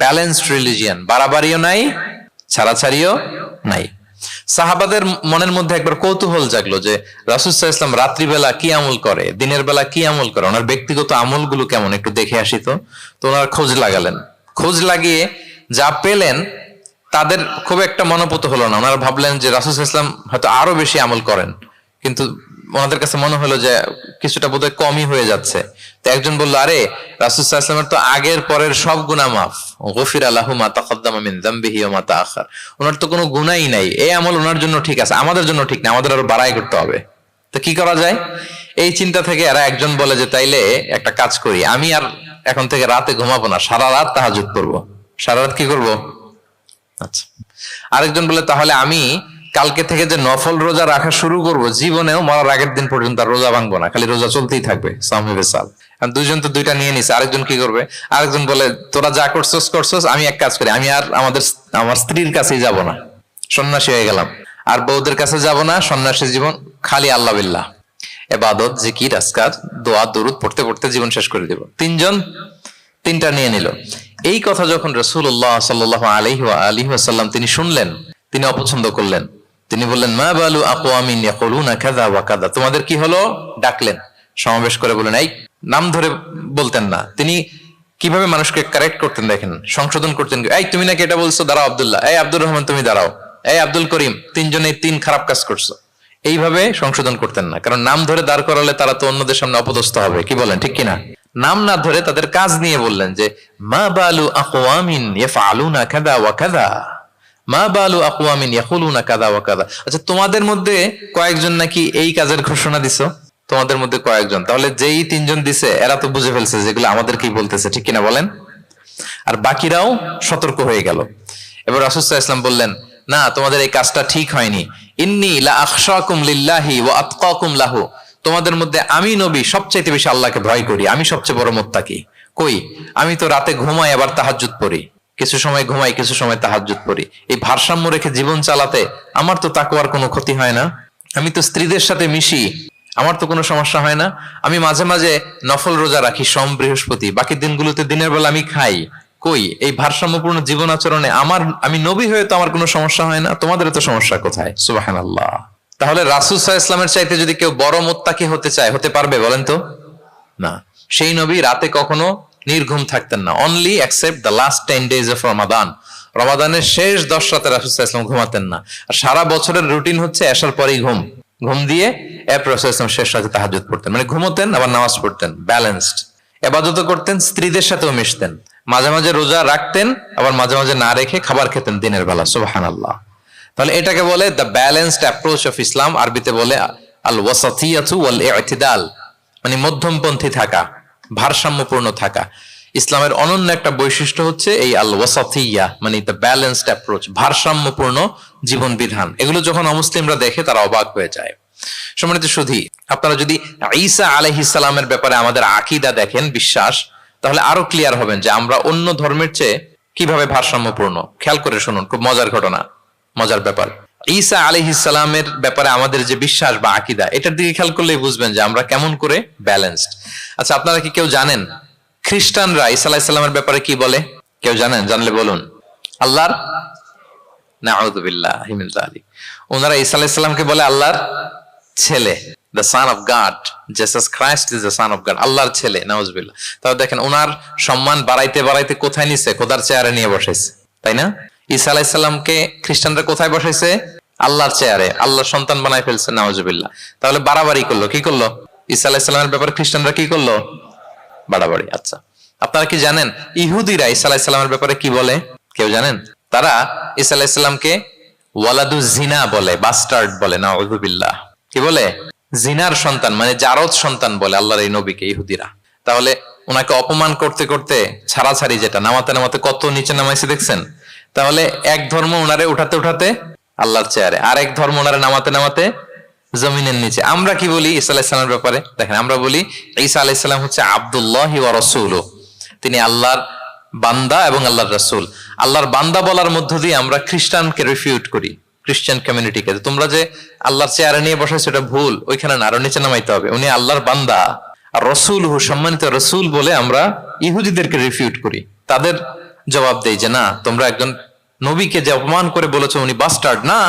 ব্যালেন্সড রিলিজিয়ান, বাড়াবাড়িও নাই, ছাড়াছাড়িও নাই। সাহাবাদের মনের মধ্যে একবার কৌতূহল জাগলো যে রাসূল সাল্লাল্লাহু আলাইহি ওয়াসাল্লাম রাত্রিবেলা কি আমল করে, দিনের বেলা কি আমল করে, ওনার ব্যক্তিগত আমলগুলো কেমন, একটু দেখে আসি। তো ওনার খোঁজ লাগালেন। খোঁজ লাগিয়ে যা পেলেন তাদের খুব একটা মনোপুত হলো না। ওনারা ভাবলেন যে রাসূল সাল্লাল্লাহু আলাইহি ওয়াসাল্লাম হয়তো আরো বেশি আমল করেন, কিন্তু ওনাদের কাছে মনে হলো যে কিছুটা বোধহয় কমই হয়ে যাচ্ছে। তো একজন বললো, আরে রাসূল সাল্লাল্লাহু আলাইহি ওয়াসাল্লামের তো আগের পরের সব গুনাহ মাফ, গফিরা লাহু মা তাকদ্দামা মিন যামবিহি ওয়া মা তাআখার, ওনার তো কোনো গুনাহই নাই, এই আমল ওনার জন্য ঠিক আছে, আমাদের জন্য ঠিক না, আমাদের আরো বাড়াই করতে হবে। তো কি করা যায়? এই চিন্তা থেকে এরা একজন বলে যে তাইলে একটা কাজ করি, আমি আর এখন থেকে রাতে ঘুমাবো না, সারা রাত তাহাজ্জুদ করবো। সারা রাত কি করবো? আচ্ছা। আরেকজন বলে তাহলে আমি কালকে থেকে যে নফল রোজা রাখা শুরু করব, জীবনেও মরার আগের দিন পর্যন্ত আর রোজা ভাঙবো না, খালি রোজা চলতেই থাকবে। দুইজন তো দুইটা নিয়ে নিছে। আরেকজন কি করবে? আরেকজন বলে তোরা যা করছস, আমি এক কাজ করি, আমি আর আমার স্ত্রীর কাছেই যাব না, সন্ন্যাসী হয়ে গেলাম, আর বউদের কাছে যাব না, সন্ন্যাসী জীবন, খালি আল্লাহ বিল্লাহ, ইবাদত, জিকির, আজকার, দোয়া দরুদ পড়তে পড়তে জীবন শেষ করে দেব। তিনজন তিনটা নিয়ে নিল। এই কথা যখন রাসূলুল্লাহ সাল্লাল্লাহু আলাইহি ওয়া আলিহি ওয়াসাল্লাম তিনি শুনলেন, তিনি অপছন্দ করলেন। তিনি বললেন, মা বালু আকওয়ামিন ইয়াকুলুনা কাযা ওয়া কাযা, তোমাদের কি হলো? ডাকলেন, সমাবেশ করে বলেন, এই নাম ধরে বলতেন না, তিনি কিভাবে মানুষকে কারেক্ট করতেন দেখেন, সংশোধন করতেন। এই তুমি নাকি এটা বলছো, দাঁড়াও আব্দুল্লাহ, এই আব্দুর রহমান তুমি দাঁড়াও, এই আব্দুল করিম, তিনজনেই তিন খারাপ কাজ করছো, এইভাবে সংশোধন করতেন না। কারণ নাম ধরে দাঁড় করালে তারা তো অন্যদের সামনে অপদস্থ হবে, কি বলেন, ঠিক কিনা? নাম না ধরে তাদের কাজ নিয়ে বললেন যে মা বালু আকওয়ামিন ইয়াফআলুনা কাযা ওয়া কাযা, মা বালু আকওয়ামিন ইয়াকুলুনা কাযা ওয়া কাযা। আচ্ছা, তোমাদের মধ্যে কয়েকজন নাকি এই কাজের ঘোষণা দিছো, তোমাদের মধ্যে কয়েকজন, তাহলে যেই তিনজন দিছে এরা তো বুঝে ফেলছে যেগুলো আমাদের কি বলতেছে, ঠিক কিনা বলেন? আর বাকিরাও সতর্ক হয়ে গেল। এবার রাসূল সাল্লাল্লাহু আলাইহি ওয়াসাল্লাম বললেন, না, তোমাদের এই কাজটা ঠিক হয়নি। ইন্নী লা আখশাকুম লিল্লাহি ওয়া আতকাকুম লাহু, তোমাদের মধ্যে আমি নবী সবচাইতে বেশি আল্লাহকে ভয় করি, আমি সবচেয়ে বড় মুত্তাকি। কই, আমি তো রাতে ঘুমাই আবার তাহাজ্জুদ পড়ি, কিছু সময় ঘুমাই কিছু সময় তাহাজ্জুদ পড়ি। এই ভারসাম্য রেখে জীবন চালাতে আমার তো তাকওয়ার কোনো ক্ষতি হয় না। আমি তো স্ত্রীদের সাথে মিশি, আমার তো কোনো সমস্যা হয় না। আমি মাঝে মাঝে নফল রোজা রাখি সোম বৃহস্পতি, বাকি দিনগুলোতে দিনের বেলা আমি খাই। কই, এই ভারসাম্যপূর্ণ জীবন আচরণে আমি নবী হয়ে তো আমার কোনো সমস্যা হয় না, তোমাদের তো সমস্যা কোথায়? সুবহানাল্লাহ। তাহলে রাসূল সাল্লাল্লাহু আলাইহি ওয়াসাল্লামের চাইতে যদি কেউ বড় মুত্তাকি হতে চায়, হতে পারবে বলেন তো? না। সেই নবী রাতে কখনো নির্ঘুম থাকতেন না, only except the last 10 days of Ramadan. রমাদানের শেষ 10 রাতে রাসূল সাল্লাল্লাহু আলাইহি ওয়াসাল্লাম ঘুমাতেন না। আর সারা বছরের রুটিন হচ্ছে এশার পরেই ঘুম দিয়ে এরপর রাসূল সাল্লাল্লাহু আলাইহি ওয়াসাল্লাম শেষ রাতে তাহাজ্জুদ পড়তেন। মানে ঘুমোতেন আবার নামাজ পড়তেন, ব্যালেন্সড। ইবাদত করতেন, স্ত্রীদের সাথেও মিশতেন, মাঝে মাঝে রোজা রাখতেন, আবার মাঝে মাঝে না রেখে খাবার খেতেন দিনের বেলা। সুবহানাল্লাহ। তাহলে এটাকে বলে the balanced approach of Islam, আরবিতে বলে আল ওয়াসাতিয়াতু ওয়াল ইতিদাল, মানে মধ্যমপন্থী থাকা, ভারসাম্যপূর্ণ থাকা। ইসলামের অনন্য একটা বৈশিষ্ট্য হচ্ছে এই আল ওয়াসাতিয়া, মানে দ্য ব্যালেন্সড অ্যাপ্রোচ, ভারসাম্যপূর্ণ জীবন বিধান। এগুলো যখন অমুসলিমরা দেখে তারা অবাক হয়ে যায়। সম্মানিত সুধী, আপনারা যদি ঈসা আলাইহিস সালামের ব্যাপারে আমাদের আকীদা দেখেন, বিশ্বাস, তাহলে আরো ক্লিয়ার হবেন যে আমরা অন্য ধর্মের চেয়ে কিভাবে ভারসাম্যপূর্ণ। খেয়াল করে শুনুন, খুব মজার ঘটনা, মজার ব্যাপার। ঈসা আলাইহিস সালামের ব্যাপারে আমাদের যে বিশ্বাস বা আকীদা, এটার দিকে খেয়াল করলেই বুঝবেন যে আমরা কেমন করে ব্যালেন্সড। আচ্ছা, আপনারা কি কেউ জানেন খ্রিস্টানরা ঈসা আলাইহিস সালামের ব্যাপারে কি বলে? কেউ জানেন? জানলে বলুন। আল্লাহর, নাউযু বিল্লাহি মিন যালিক, ওনারা ঈসা আলাইহিস সালামকে বলে আল্লাহর ছেলে, the son of God, Jesus Christ is the son of God, আল্লাহর ছেলে, নাউযু বিল্লাহ। তাহলে দেখেন ওনার সম্মান বাড়াইতে বাড়াইতে কোথায় নিছে? খোদার চেয়ারে নিয়ে বসাইছে, তাই না? ঈসা আলাইহিস সালামকে খ্রিস্টানরা কোথায় বসাইছে? আল্লাহর চেয়ারে, আল্লাহর সন্তান বানাই ফেলছে, নাউযু বিল্লাহ। তাহলে বাড়াবাড়ি করলো, কি করলো? ঈসা আলাইহিস সালামের ব্যাপারে খ্রিস্টানরা কি করলো? বাড়াবাড়ি। আচ্ছা, আপনারা কি জানেন ইহুদিরা ঈসা আলাইহিস সালামের ব্যাপারে কি বলে? কেউ জানেন? তারা ঈসা আলাইহিস সালামকে ওয়ালাদু জিনা বলে, বাস্টার্ড বলে, নাউযু বিল্লাহ। কি বলে? জিনার সন্তান, মানে জারদ সন্তান বলে আল্লাহর এই নবীকে ইহুদিরা। তাহলে ওনাকে অপমান করতে করতে ছাড়াছাড়ি, যেটা নামাতে নামাতে কত নিচে নামাইছে দেখছেন? তাহলে এক ধর্ম ওনারে উঠাতে উঠাতে আল্লাহর চেয়ারে, আর এক ধর্ম ওনারে নামাতে নামাতে জমিনের নিচে। আমরা কি বলি ঈসা আলাইহিস সালামের ব্যাপারে? দেখেন, আমরা বলি ঈসা আলাইহিস সালাম হচ্ছে আব্দুল্লাহি ওয়া রাসূলুহু, তিনি আল্লাহর বান্দা এবং আল্লাহর রাসূল। আল্লাহর বান্দা বলার মধ্য দিয়ে আমরা খ্রিস্টানকে রিফিউট করি, খ্রিস্টান কমিউনিটিকে, তোমরা যে আল্লাহর চেয়ারে নিয়ে বসাইছো এটা ভুল, ওইখানে না, আরো নিচে নামাইতে হবে, উনি আল্লাহর বান্দা। আর রাসূলুহু, সম্মানিত রাসূল বলে আমরা ইহুদিদেরকে রিফিউট করি, তাদের জবাব দেই যে না, তোমরা একজন নবীকে যে অপমান করে বলেছো উনি বাস্টার্ড, না,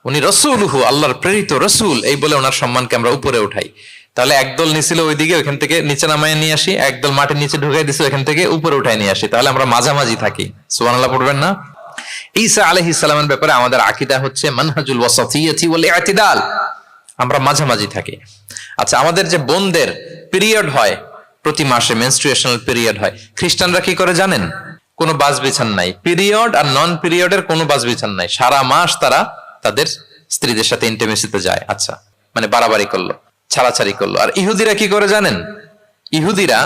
উনি রাসূলুহু, আল্লাহর প্রেরিত রাসূল, এই বলে ওনার সম্মানকে আমরা উপরে উঠাই। তাহলে একদল নিছিল ওইদিকে, ওইখান থেকে নিচে নামায় নিয়ে আসি, একদল মাটির নিচে ঢুকাই দিছে, ওইখান থেকে উপরে উঠাই নিয়ে আসি, তাহলে আমরা মাঝামাঝি থাকি। সুবহানাল্লাহ পড়বেন না? ঈসা আলাইহিস সালামের ব্যাপারে আমাদের আকীদা হচ্ছে মানহাজুল ওয়াসাতিয়্যাতি ওয়াল ইতিদাল, আমরা মাঝামাঝি থাকি। আচ্ছা, আমাদের যে বোনদের পিরিয়ড হয় প্রতি মাসে, মেনস্ট্রুয়েশনাল পিরিয়ড হয়, খ্রিস্টানরা কি করে জানেন? কোনো বাজ বিছান নাই, পিরিয়ড আর নন পিরিয়ডের কোনো বাজ বিছান নাই, সারা মাস তারা তাদের স্ত্রীদের সাথে ইন্টিমেসিতে যায়। আচ্ছা, মানে বাড়াবাড়ি করলো, ছাড়াছাড়ি করলো। আর ইহুদিরা কি করে জানেন? ইহুদিরা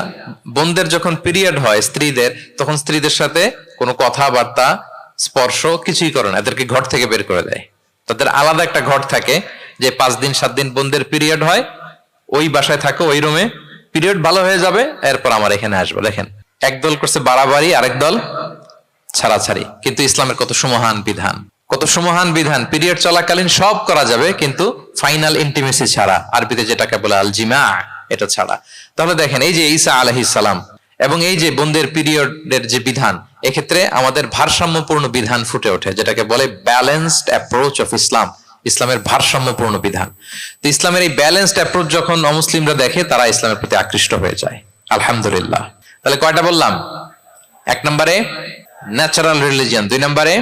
বোনদের যখন পিরিয়ড হয় স্ত্রীদের, তখন স্ত্রীদের সাথে কোনো কথাবার্তা, স্পর্শ কিছুই করে না, এদেরকে ঘর থেকে বের করে দেয়। তাদের আলাদা একটা ঘর থাকে, যে 5 দিন 7 দিন বোনদের পিরিয়ড হয়, ওই বাসায় থাকো, ওই রুমে, পিরিয়ড ভালো হয়ে যাবে, এরপর আমার এখানে আসবো। দেখেন, একদল করছে বাড়াবাড়ি, আরেক দল ছাড়াছাড়ি। কিন্তু ইসলামের কত সুমহান বিধান, কত সুমহান বিধান! পিরিয়ড চলাকালীন সব করা যাবে, কিন্তু ফাইনাল ইন্টিমেসি ছাড়া, আরবিতে যেটাকে বলে আল জিমা, এটা ছাড়া। তাহলে দেখেন, এই যে ঈসা আলাইহিস সালাম এবং এই যে বোনদের পিরিয়ডের যে বিধান, এক্ষেত্রে আমাদের ভারসাম্যপূর্ণ বিধান ফুটে ওঠে, যেটাকে বলে ব্যালেন্সড অ্যাপ্রোচ অফ ইসলাম, ইসলামের ভারসাম্যপূর্ণ বিধান। তো ইসলামের এই ব্যালেন্সড অ্যাপ্রোচ যখন অমুসলিমরা দেখে, তারা ইসলামের প্রতি আকৃষ্ট হয়ে যায়। আলহামদুলিল্লাহ। তাহলে কয়টা বললাম? 1 নম্বরে ন্যাচারাল রিলিজিয়ন, 2 নম্বরে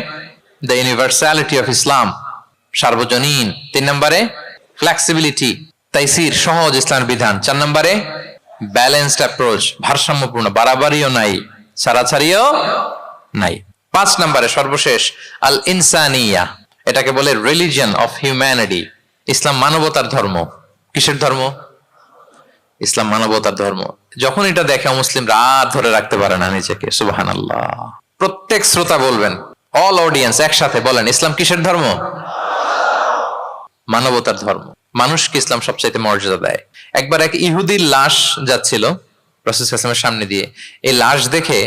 দ্য ইউনিভার্সালিটি অফ ইসলাম, সার্বজনীন, 3 নম্বরে ফ্লেক্সিবিলিটি, তাইসির, সহজ ইসলামের বিধান, 4 নম্বরে ব্যালেন্সড অ্যাপ্রোচ, ভারসাম্যপূর্ণ, বাড়াবাড়িও নাই, ছাড়াছাড়িও নাই। 5 নম্বরে সর্বশেষ আল ইনসানিয়া, এটাকে বলে রিলিজিয়ন অফ হিউম্যানিটি, ইসলাম মানবতার ধর্ম। কিসের ধর্ম? ইসলাম মানবতার ধর্ম। যখন এটা দেখে মুসলিম রাত ধরে রাখতে পারে না নিজেকে। সুবহানাল্লাহ। প্রত্যেক শ্রোতা বলবেন, অল অডিয়েন্স একসাথে বলেন, ইসলাম কিসের ধর্ম? মানবতার ধর্ম। মানুষকে ইসলাম সবচাইতে মর্যাদা দেয়। একবার এক ইহুদির লাশ যাচ্ছিল রাসূল সাল্লাল্লাহু আলাইহি ওয়াসাল্লামের সামনে দিয়ে, এই লাশ দেখে,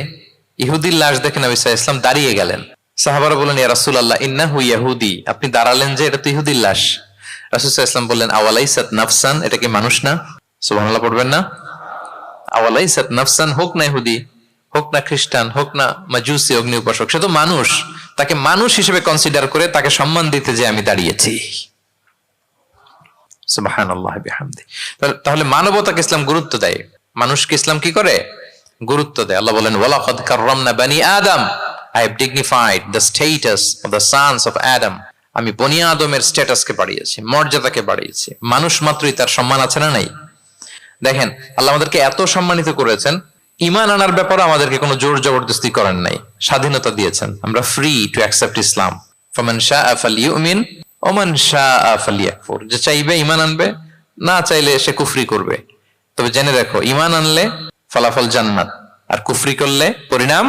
ইহুদির লাশ দেখে নবী সাল্লাল্লাহু আলাইহি ওয়াসাল্লাম দাঁড়িয়ে গেলেন। সাহাবারা বললেন, ইয়া রাসূলুল্লাহ ইন্নাহু ইহুদি, আপনি দাঁড়ালেন যে, এটা তো ইহুদির লাশ। রাসূল সাল্লাল্লাহু আলাইহি ওয়াসাল্লাম বললেন, আওয়ালাইসাত নাফসান, এটা কি মানুষ না? সুবহানাল্লাহ পড়বেন না? আওয়ালাইসাত নাফসান, হোক না ইহুদি, হোক না খ্রিস্টান, হোক না মাজুসি, অগ্নি উপাসক, সে তো মানুষ, তাকে মানুষ হিসেবে কনসিডার করে তাকে সম্মান দিতে যে আমি দাঁড়িয়েছি। সুবহানাল্লাহ বিহামদি। তাহলে মানবতাকে ইসলাম গুরুত্ব দেয়, মানুষকে ইসলাম কি করে? গুরুত্ব দেয়। আল্লাহ বলেন, ওয়ালাকাদ কাররামনা বানি আদম, I have dignified the status of the sons of Adam, আমি বনি আদমের স্ট্যাটাসকে বাড়িয়েছি, মর্যাদাকে বাড়িয়েছি। মানুষ মাত্রই তার সম্মান আছে না নাই? দেখেন, আল্লাহ আমাদেরকে এত সম্মানিত করেছেন, ঈমান আনার ব্যাপারে আমাদেরকে কোনো জোর জবরদস্তি করেন নাই, স্বাধীনতা দিয়েছেন। আমরা ফ্রি টু অ্যাকসেপ্ট ইসলাম। ফামান শাআ ফালইউমিন ওয়া মান শাআ ফালইয়াকফুর, যে চাইবে ঈমান আনবে, না চাইলে সে কুফরি করবে। তবে জেনে রাখো, ঈমান আনলে ফলাফল জান্নাত, আর কুফরি করলে পরিণাম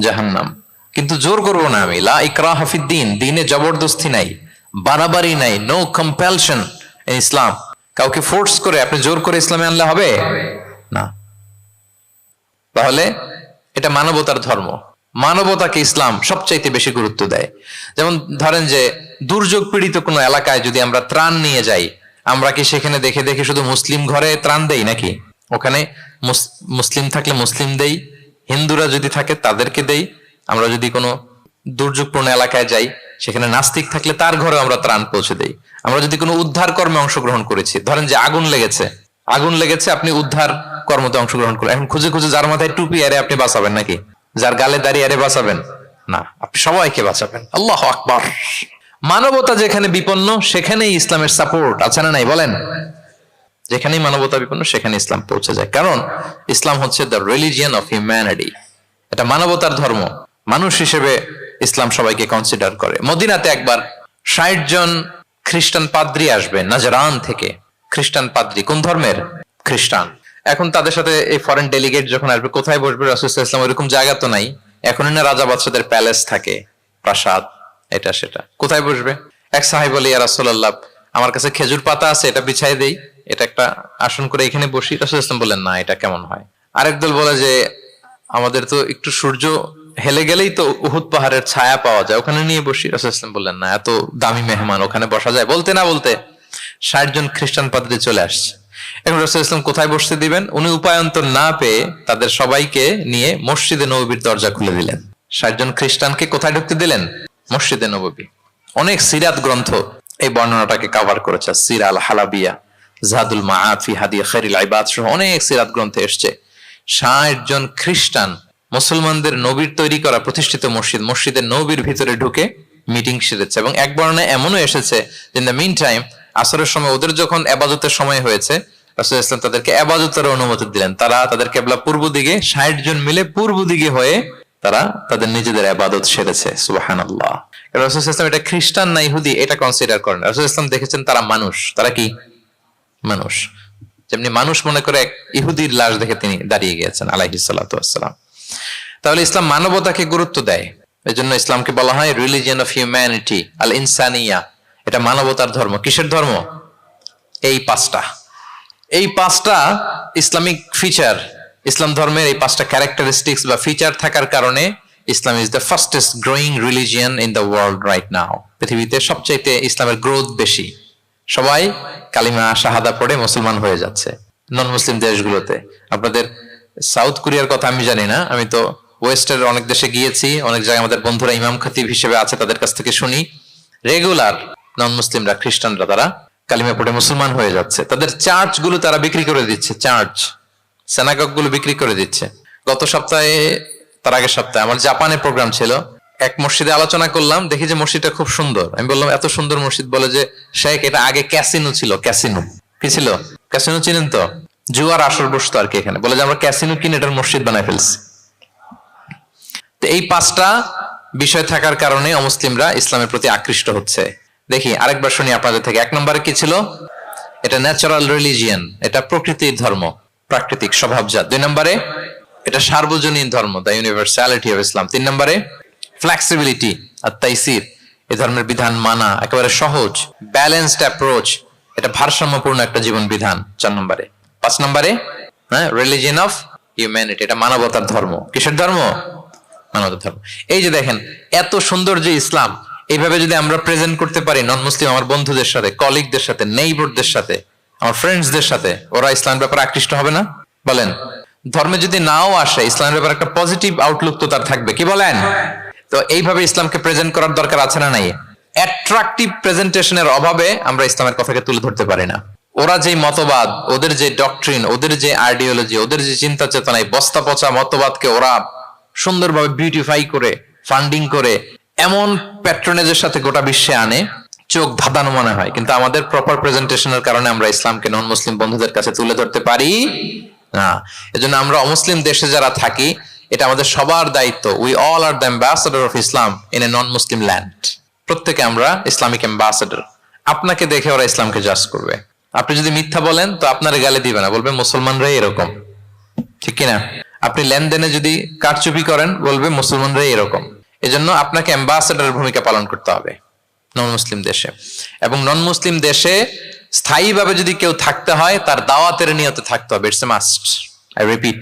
জাহান্নাম। কিন্তু জোর করবো না আমি, লা ইকরাহা ফিদ্দীন, দ্বীনে জবরদস্তি নাই, বাড়াবাড়ি নাই, নো কম্পালশন ইন ইসলাম। কাউকে ফোর্স করে আপনি জোর করে ইসলামে আনলে হবে না। তাহলে এটা মানবতার ধর্ম। মানবতাকে ইসলাম সবচাইতে বেশি গুরুত্ব দেয়। যেমন ধরেন যে, দুর্যোগ পীড়িত কোনো এলাকায় যদি আমরা ত্রাণ নিয়ে যাই, আমরা কি সেখানে দেখে দেখে শুধু মুসলিম ঘরে ত্রাণ দেই নাকি? ওখানে মুসলিম থাকলে মুসলিম দেই, হিন্দুরা যদি থাকে তাদেরকে দেই। আমরা যদি কোনো দুর্যোগপূর্ণ এলাকায় যাই, সেখানে নাস্তিক থাকলে তার ঘরে আমরা ত্রাণ পৌঁছে দেই। আমরা যদি কোনো উদ্ধার কর্মে অংশগ্রহণ করেছি, ধরেন যে আগুন লেগেছে, আপনি উদ্ধার কর্মতে অংশগ্রহণ করেন, এখন খুঁজে খুঁজে যার মাথায় টুপি আরে আপনি বাঁচাবেন নাকি? যার গালে দাঁড়িয়ে আরে বাঁচাবেন না, আপনি সবাইকে বাঁচাবেন। আল্লাহু আকবার। মানবতা যেখানে বিপন্ন, সেখানেই ইসলামের সাপোর্ট আছে না নাই বলেন? যেখানেই মানবতা বিপন্ন, সেখানে ইসলাম পৌঁছে যায়। কারণ ইসলাম হচ্ছে দ্য রিলিজিয়ন অফ হিউম্যানিটি, এটা মানবতার ধর্ম। মানুষ হিসেবে ইসলাম সবাইকে কনসিডার করে। মদিনাতে একবার 60 জন খ্রিস্টান পাদ্রী আসবে নাজরান থেকে। খ্রিস্টান পাদ্রী, কোন ধর্মের? খ্রিস্টান। এখন তাদের সাথে এই ফরেন ডেলিগেট যখন আসবে, কোথায় বসবে? রাসূল সাল্লাল্লাহু আলাইহি ওয়াসাল্লাম, ওইরকম জায়গা তো নাই। এখনই না রাজা বাদশাদের প্যালেস থাকে, প্রাসাদ, এটা সেটা, কোথায় বসবে? এক সাহাবী বলে, ইয়া রাসূলুল্লাহ, আমার কাছে খেজুর পাতা আছে, এটা বিছাই দেই, এটা একটা আসন করে এখানে বসি। রাসূল ইসলাম বললেন না, এটা কেমন হয়। আরেক দল বলে যে আমাদের তো একটু সূর্য হেলে গেলেই তো উহুদ পাহাড়ের ছায়া পাওয়া যায়, ওখানে নিয়ে বসি। রাসূল ইসলাম বললেন না, এত দামি মেহমান, ওখানে বসা যায়? বলতে না বলতে 60 জন খ্রিস্টান পাদ্রী চলে আসছে। এখন রাসূল ইসলাম কোথায় বসতে দিবেন, উনি উপায়ন্তর না পেয়ে তাদের সবাইকে নিয়ে মসজিদে নববীর দরজা খুলে দিলেন। 60 জন খ্রিস্টানকে কোথায় ঢুকতে দিলেন? মসজিদে নববী। অনেক সিরাত গ্রন্থ এই বর্ণনাটাকে কভার করেছে। সিরা আল হালাবিয়া, জাদুল মাআদ ফি হাদি খায়রিল ইবাদ সহ অনেক সিরাত গ্রন্থে এসেছে 60 জন খ্রিস্টান মুসলমানদের নবীর তৈরি করা প্রতিষ্ঠিত মসজিদের নবীর ভিতরে ঢুকে মিটিং সেরেছে। এবং এক বর্ণনায় এমনও এসেছে, ইন দ্য মিন টাইম আসরের সময় ওদের যখন ইবাদতের সময় হয়েছে, রাসূল ইসলাম তাদেরকে ইবাদতের অনুমতি দিলেন। তারা তাদের কিবলা পূর্ব দিকে, 60 জন মিলে পূর্ব দিকে হয়ে তারা তাদের নিজেদের ইবাদত সেরেছে। সুবহানাল্লাহ। রাসূল ইসলাম এটা খ্রিস্টান না ইহুদি এটা কনসিডার করেন। রাসূল ইসলাম দেখেছেন তারা মানুষ। তারা কি মানুষ? যেমনি মানুষ মনে করে এক ইহুদির লাশ দেখে তিনি দাঁড়িয়ে গিয়েছেন আলাইহিস সালাতু ওয়াসসালাম। তাহলে ইসলাম মানবতাকে গুরুত্ব দেয়। এই জন্য ইসলামকে বলা হয় রিলিজিয়ন অফ হিউম্যানিটি, আল ইনসানিয়া। এটা মানবতার ধর্ম। কিসের ধর্ম? এই পাঁচটা ইসলামিক ফিচার, ইসলাম ধর্মের এই 5টা ক্যারেক্টারিস্টিক্স বা ফিচার থাকার কারণে Islam is the fastest growing religion in the world right now. পৃথিবীতে সবচাইতে ইসলামের গ্রোথ বেশি। সবাই কালিমা শাহাদা পড়ে মুসলমান হয়ে যাচ্ছে নন মুসলিম দেশগুলোতে। আপনাদের সাউথ কোরিয়ার কথা আমি জানি না, আমি তো ওয়েস্টের অনেক দেশে গিয়েছি, অনেক জায়গায় আমাদের বন্ধুরা ইমাম খতিব হিসেবে আছে, তাদের কাছ থেকে শুনি রেগুলার নন মুসলিমরা, খ্রিস্টানরা তারা কালিমা পড়ে মুসলমান হয়ে যাচ্ছে। তাদের চার্চ গুলো তারা বিক্রি করে দিচ্ছে, চার্চ সেনাগগ গুলো বিক্রি করে দিচ্ছে। গত সপ্তাহে, তার আগের সপ্তাহে আমার জাপানে প্রোগ্রাম ছিল, এক মসজিদে আলোচনা করলাম, দেখি যে মসজিদটা খুব সুন্দর। আমি বললাম এত সুন্দর মসজিদ? বলে যে শেখ এটা আগে ক্যাসিনো ছিল। ক্যাসিনো কি ছিল? ক্যাসিনো চিনেন তো? জুয়ার আসর বসতো আর কি এখানে। বলে যে আমরা ক্যাসিনো কিনে এটার মসজিদ বানায় ফেলছি। তো এই 5টা বিষয় থাকার কারণে অমুসলিমরা ইসলামের প্রতি আকৃষ্ট হচ্ছে। দেখি আরেকবার শুনি আপনাদের থেকে। 1 নম্বরে কি ছিল? এটা ন্যাচারাল রিলিজিয়ন, এটা প্রকৃতির ধর্ম, প্রাকৃতিক স্বভাবজাত। 2 নম্বরে এটা সার্বজনীন ধর্ম, দ্য ইউনিভার্সালিটি অফ ইসলাম। 3 নম্বরে ফ্লেক্সিবিলিটি আর তাইসির, এই ধর্মের বিধান মানা একেবারে সহজ, ব্যালেন্সড অ্যাপ্রোচ, এটা ভারসাম্যপূর্ণ একটা জীবন বিধান। 4 নম্বরে। 5 নম্বরে রিলিজিয়ন অফ হিউম্যানিটি, এটা মানবতার ধর্ম। কিসের ধর্ম? মানবতার ধর্ম। এই যে দেখেন এত সুন্দর যে ইসলাম, এইভাবে যদি আমরা প্রেজেন্ট করতে পারি নন মুসলিম আমার বন্ধুদের সাথে, কলিগদের সাথে, নেইবরদের সাথে, আমার ফ্রেন্ডসদের সাথে, ওরা ইসলামের ব্যাপারে আকৃষ্ট হবে না? বলেন। ধর্মে যদি নাও আসে, ইসলামের ব্যাপারে একটা পজিটিভ আউটলুক তো তার থাকবে, কি বলেন? তো এইভাবে ইসলামকে প্রেজেন্ট করার দরকার আছে না নাই? অ্যাট্রাকটিভ প্রেজেন্টেশনের অভাবে আমরা ইসলামের কথাকে তুলে ধরতে পারি না। ওরা যে মতবাদ, ওদের যে ডক্ট্রিন, ওদের যে আইডিওলজি, ওদের যে চিন্তা চেতনা, এই বস্তা পচা মতবাদকে ওরা সুন্দরভাবে বিউটিফাই করে, ফান্ডিং করে, এমন প্যাট্রনেজের সাথে গোটা বিশ্বে আনে, চোখ ধাঁধানো মনে হয়। কিন্তু আমাদের প্রপার প্রেজেন্টেশনের কারণে আমরা ইসলামকে নন মুসলিম বন্ধুদের কাছে তুলে ধরতে পারি না। এজন্য আমরা অমুসলিম দেশে যারা থাকি, এটা আমাদের সবার দায়িত্ব। We all are the ambassador of Islam in a non Muslim land. প্রত্যেকে আমরা ইসলামিক অ্যাম্বাসেডর। আপনাকে দেখে ওরা ইসলামকে জাজ করবে। আপনি যদি মিথ্যা বলেন তো আপনার গালে দিবে না, বলবে মুসলমানরাই এরকম, ঠিক কিনা? আপনি লেনদেনে যদি কারচুপি করেন, বলবে মুসলমানরাই এরকম। এজন্য আপনাকে অ্যাম্বাসেডরের ভূমিকা পালন করতে হবে নন মুসলিম দেশে। এবং নন মুসলিম দেশে স্থায়ীভাবে যদি কেউ থাকতে হয়, তার দাওয়াতের নিয়তে থাকতে হবে। It's a must, I repeat.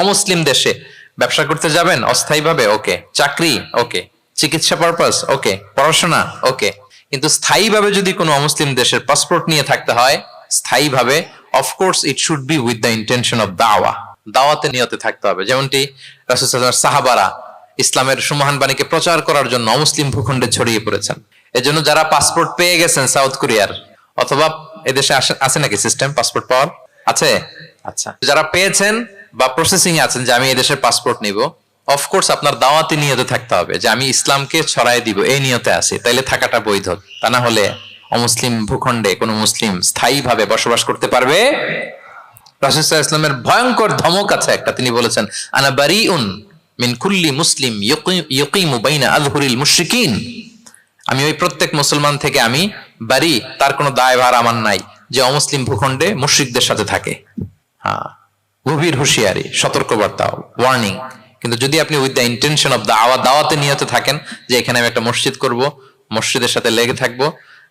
অমুসলিম দেশে ব্যবসা করতে যাবেন অস্থায়ীভাবে, ওকে। চাকরি, ওকে। চিকিৎসা পারপাস, ওকে। পড়াশোনা, ওকে। কিন্তু স্থায়ীভাবে যদি কোনো অমুসলিম দেশের পাসপোর্ট নিয়ে থাকতে হয়, স্থায়ীভাবে, of course it should be with the intention of দাওয়া, দাওয়াতের নিয়তে থাকতে হবে। যেমনটি রাসূল সাল্লাল্লাহু আলাইহি ওয়াসাল্লামের সাহাবারা ইসলামের সুমহান বাণীকে প্রচার করার জন্য অমুসলিম ভূখণ্ডে ছড়িয়ে পড়েছেন। এজন্য যারা পাসপোর্ট পেয়ে গেছেন সাউথ কোরিয়ার, অথবা এদেশে আছে নাকি সিস্টেম পাসপোর্ট পাওয়ার? আছে? আচ্ছা, যারা পেয়েছেন বা প্রসেসিং এ আছেন যে আমি এদেশের পাসপোর্ট নিব, অফকোর্স আপনার দাওয়াতি নিয়তে থাকতে হবে যে আমি ইসলামকে ছড়াই দিব, এই নিয়তে আছি, তাইলে থাকাটা বৈধ। তা না হলে অমুসলিম ভূখণ্ডে কোনো মুসলিম স্থায়ীভাবে বসবাস করতে পারবে? রাসূল সাল্লাল্লাহু আলাইহি ওয়াসাল্লামের ভয়ঙ্কর ধমক আছে একটা, তিনি বলেছেন আনা বারিউন মিন কুল্লি মুসলিম ইয়ুকিমু বাইনা আযহুরিল মুশরিকিন। আমি ওই প্রত্যেক মুসলমান থেকে আমি বারি, তার কোনো দায়ভার আমার নাই যে অমুসলিম ভূখণ্ডে মুশরিকদের সাথে থাকে। হ্যাঁ, গভীর হুঁশিয়ারি, সতর্কবার্তা, ওয়ার্নিং। কিন্তু যদি আপনি উইথ দ্য ইন্টেনশন অফ দাওয়াতে নিয়তে থাকেন যে এখানে আমি একটা মসজিদ করব, মসজিদের সাথে লেগে থাকবো,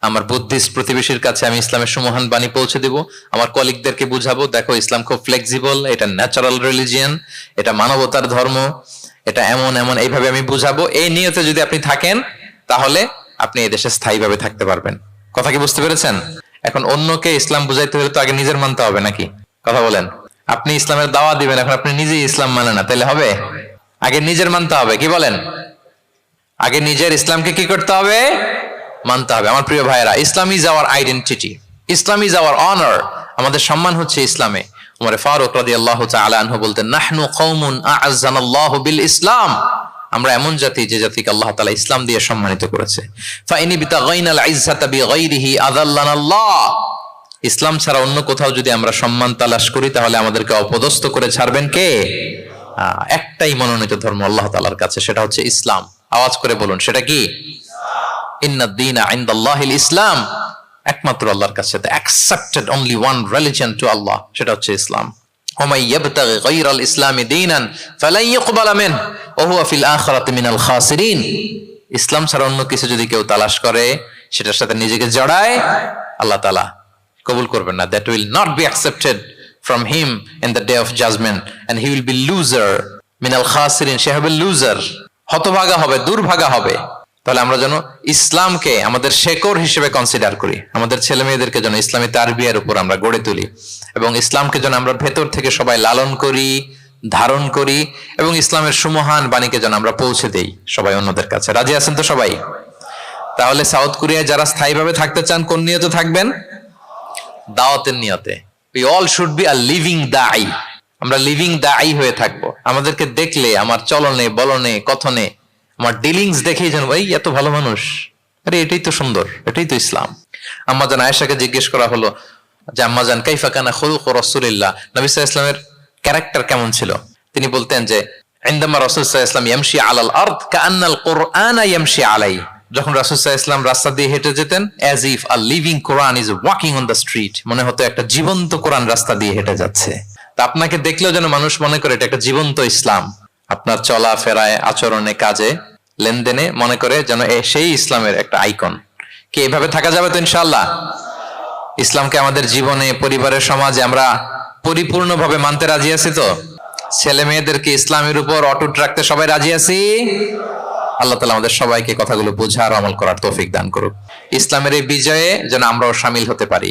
আমার বুদ্ধিস্ট প্রতিবেশীর কাছে আমি ইসলামের সুমহান বাণী পৌঁছে দেব, আমার কলিগদেরকে বুঝাবো দেখো ইসলাম খুব ফ্লেক্সিবল, এটা ন্যাচারাল রিলিজিয়ান, এটা মানবতার ধর্ম, এটা এমন এমন, এইভাবে আমি বুঝাবো। এই নিয়তে যদি আপনি থাকেন তাহলে আপনি এই দেশে স্থায়ীভাবে থাকতে পারবেন। কথা কি বুঝতে পেরেছেন? এখন অন্যকে ইসলাম বুঝাইতে হলে তো আগে নিজের মানতে হবে নাকি? কথা বলেন। আপনি ইসলামের দাওয়া দিবেন, এখন আপনি নিজেই ইসলাম মানে না, তাহলে হবে? আগে নিজের মানতে হবে, কি বলেন? আগে নিজের ইসলামকে কি করতে হবে? মানতে হবে। আমার প্রিয় ভাইয়েরা, Islam is our identity, Islam is our honour. আমাদের সম্মান হচ্ছে ইসলামে। উমর ফারুক রাদিয়াল্লাহু তাআলা আনহু বলতেন, নাহনু কওমুন আ'আজ্জানাল্লাহু বিল ইসলাম, আমরা এমন জাতি যে জাতিকে আল্লাহ তাআলা ইসলাম দিয়ে সম্মানিত করেছে। ফাইনি বিতাগাইনাল ইজ্জাতা বিগাইরিহি আযাল্লানাল্লাহ, ইসলাম ছাড়া অন্য কোথাও যদি আমরা সম্মান তালাশ করি তাহলে আমাদেরকে অপদস্থ করে ছাড়বেন কে? একটাই মনোনীত ধর্ম আল্লাহ তাআলার কাছে, সেটা হচ্ছে ইসলাম। আওয়াজ করে বলুন, সেটা কি? ইন্নাদ দীনা ইনদাল্লাহিল ইসলাম, একমাত্র আল্লাহর কাছে accepted only one religion to Allah, সেটা হচ্ছে ইসলাম। ওমাই ইয়াবতাগি গায়রাল ইসলামি দীনান ফালান ইউকবালা মিনহু ওয়া হুয়া ফিল আখিরাতি মিনাল খাসিরিন, ইসলাম ছাড়া অন্য কিছু যদি কেউ তালাশ করে, সেটার সাথে নিজেকে জড়ায়, আল্লাহ তাআলা কবুল করবেন না। That will not be accepted from him in the day of judgment and he will be loser মিনাল খাসিরিন, সে হবে লুজার, হতভাগা হবে, দুর্ভাগা হবে। তাহলে আমরা যেন ইসলামকে আমাদের শেকড় হিসেবে কনসিডার করি, আমাদের ছেলে মেয়েদেরকে যেন ইসলামী তারবিয়ার উপর আমরা গড়ে তুলি, এবং ইসলামকে যেন আমরা ভেতর থেকে সবাই লালন করি, ধারণ করি, এবং ইসলামের সুমহান বাণীকে যেন আমরা পৌঁছে দেই সবাই অন্যদের কাছে। রাজি আছেন তো সবাই? তাহলে সাউথ কোরিয়ায় যারা স্থায়ীভাবে থাকতে চান কোন নিয়তে থাকবেন? দাওয়াতের নিয়তে। We all should be a living দাঈ, আমরা লিভিং দাঈ হয়ে থাকবো। আমাদেরকে দেখলে, আমার চলনে বলনে কথনে, আমার ডিলিংস দেখেই যেন এই এত ভালো মানুষ, আরে এটাই তো সুন্দর, এটাই তো ইসলাম। আম্মাজান আয়েশাকে জিজ্ঞেস করা হলো যে আম্মাজান কাইফা কানা খুলুক রাসূলিল্লাহ, নবী সাল্লাল্লাহু আলাইহি ওয়াসাল্লামের ক্যারেক্টার কেমন ছিল? তিনি বলতেন যে ইনদামা রাসূল সাল্লাল্লাহু আলাইহি ওয়াসাল্লাম ইয়ামশি আলাল আরদ কাআন্নাল কুরআনা ইয়ামশি আলাইহি, যখন রাসূল সাল্লাল্লাহু আলাইহি ওয়াসাল্লাম রাস্তা দিয়ে হেঁটে যেতেন, as if a living Quran is walking on the street, মনে হতো একটা জীবন্ত কোরআন রাস্তা দিয়ে হেঁটে যাচ্ছে। তা আপনাকে দেখলেও যেন মানুষ মনে করে এটা একটা জীবন্ত ইসলাম, আপনার চলা ফেরায়, আচরণে, কাজে, লেনদেনে মনে করে যেন সেই ইসলামের একটা আইকন। কি এভাবে থাকা যাবে তো ইনশাআল্লাহ? ইসলামকে আমাদের জীবনে, পরিবারের, সমাজে আমরা পরিপূর্ণভাবে মানতে রাজি আছি তো? ছেলে মেয়েদেরকে ইসলামের উপর অটুট রাখতে সবাই রাজি আছি? আল্লাহ তাআলা আমাদের সবাইকে কথাগুলো বোঝার, আমল করার তৌফিক দান করুক। ইসলামের এই বিজয়ে যেন আমরাও শামিল হতে পারি।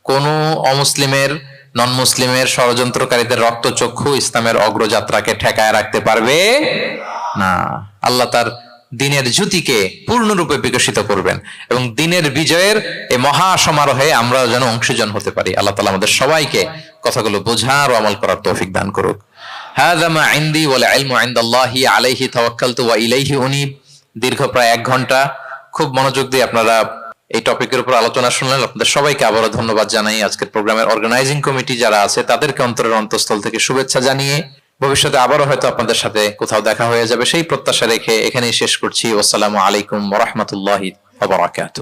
কোন অমুসলিমের, নন মুসলিমের, ষড়যন্ত্রকারীদের রক্তচক্ষু ইসলামের অগ্রযাত্রাকে ঠেকায় রাখতে পারবে না। আল্লাহ তার দিনের জ্যোতিকে পূর্ণরূপে বিকশিত করবেন, এবং দিনের বিজয়ের এই মহা সমারোহে আমরা যেন অংশীজন হতে পারি। আল্লাহ তাআলা আমাদের সবাইকে কথাগুলো বোঝার ও আমল করার তৌফিক দান করুক। হাযা মা ইনদি ওয়াল ইলমু ইনদাল্লাহি আলাইহি তাওয়াক্কালতু ওয়া ইলাইহি উনীব। দীর্ঘ প্রায় 1 ঘন্টা খুব মনোযোগ দিয়ে আপনারা এই টপিকের উপর আলোচনা শুনলেন। আপনাদের সবাইকে আবারও ধন্যবাদ জানাই। আজকের প্রোগ্রামের অর্গানাইজিং কমিটি যারা আছে তাদেরকে অন্তরের অন্তঃস্থল থেকে শুভেচ্ছা জানিয়ে ভবিষ্যতে আবারও হয়তো আপনাদের সাথে কোথাও দেখা হয়ে যাবে সেই প্রত্যাশা রেখে এখানেই শেষ করছি। আসসালামু আলাইকুম ওয়া রাহমাতুল্লাহি ওয়া বারাকাতুহু।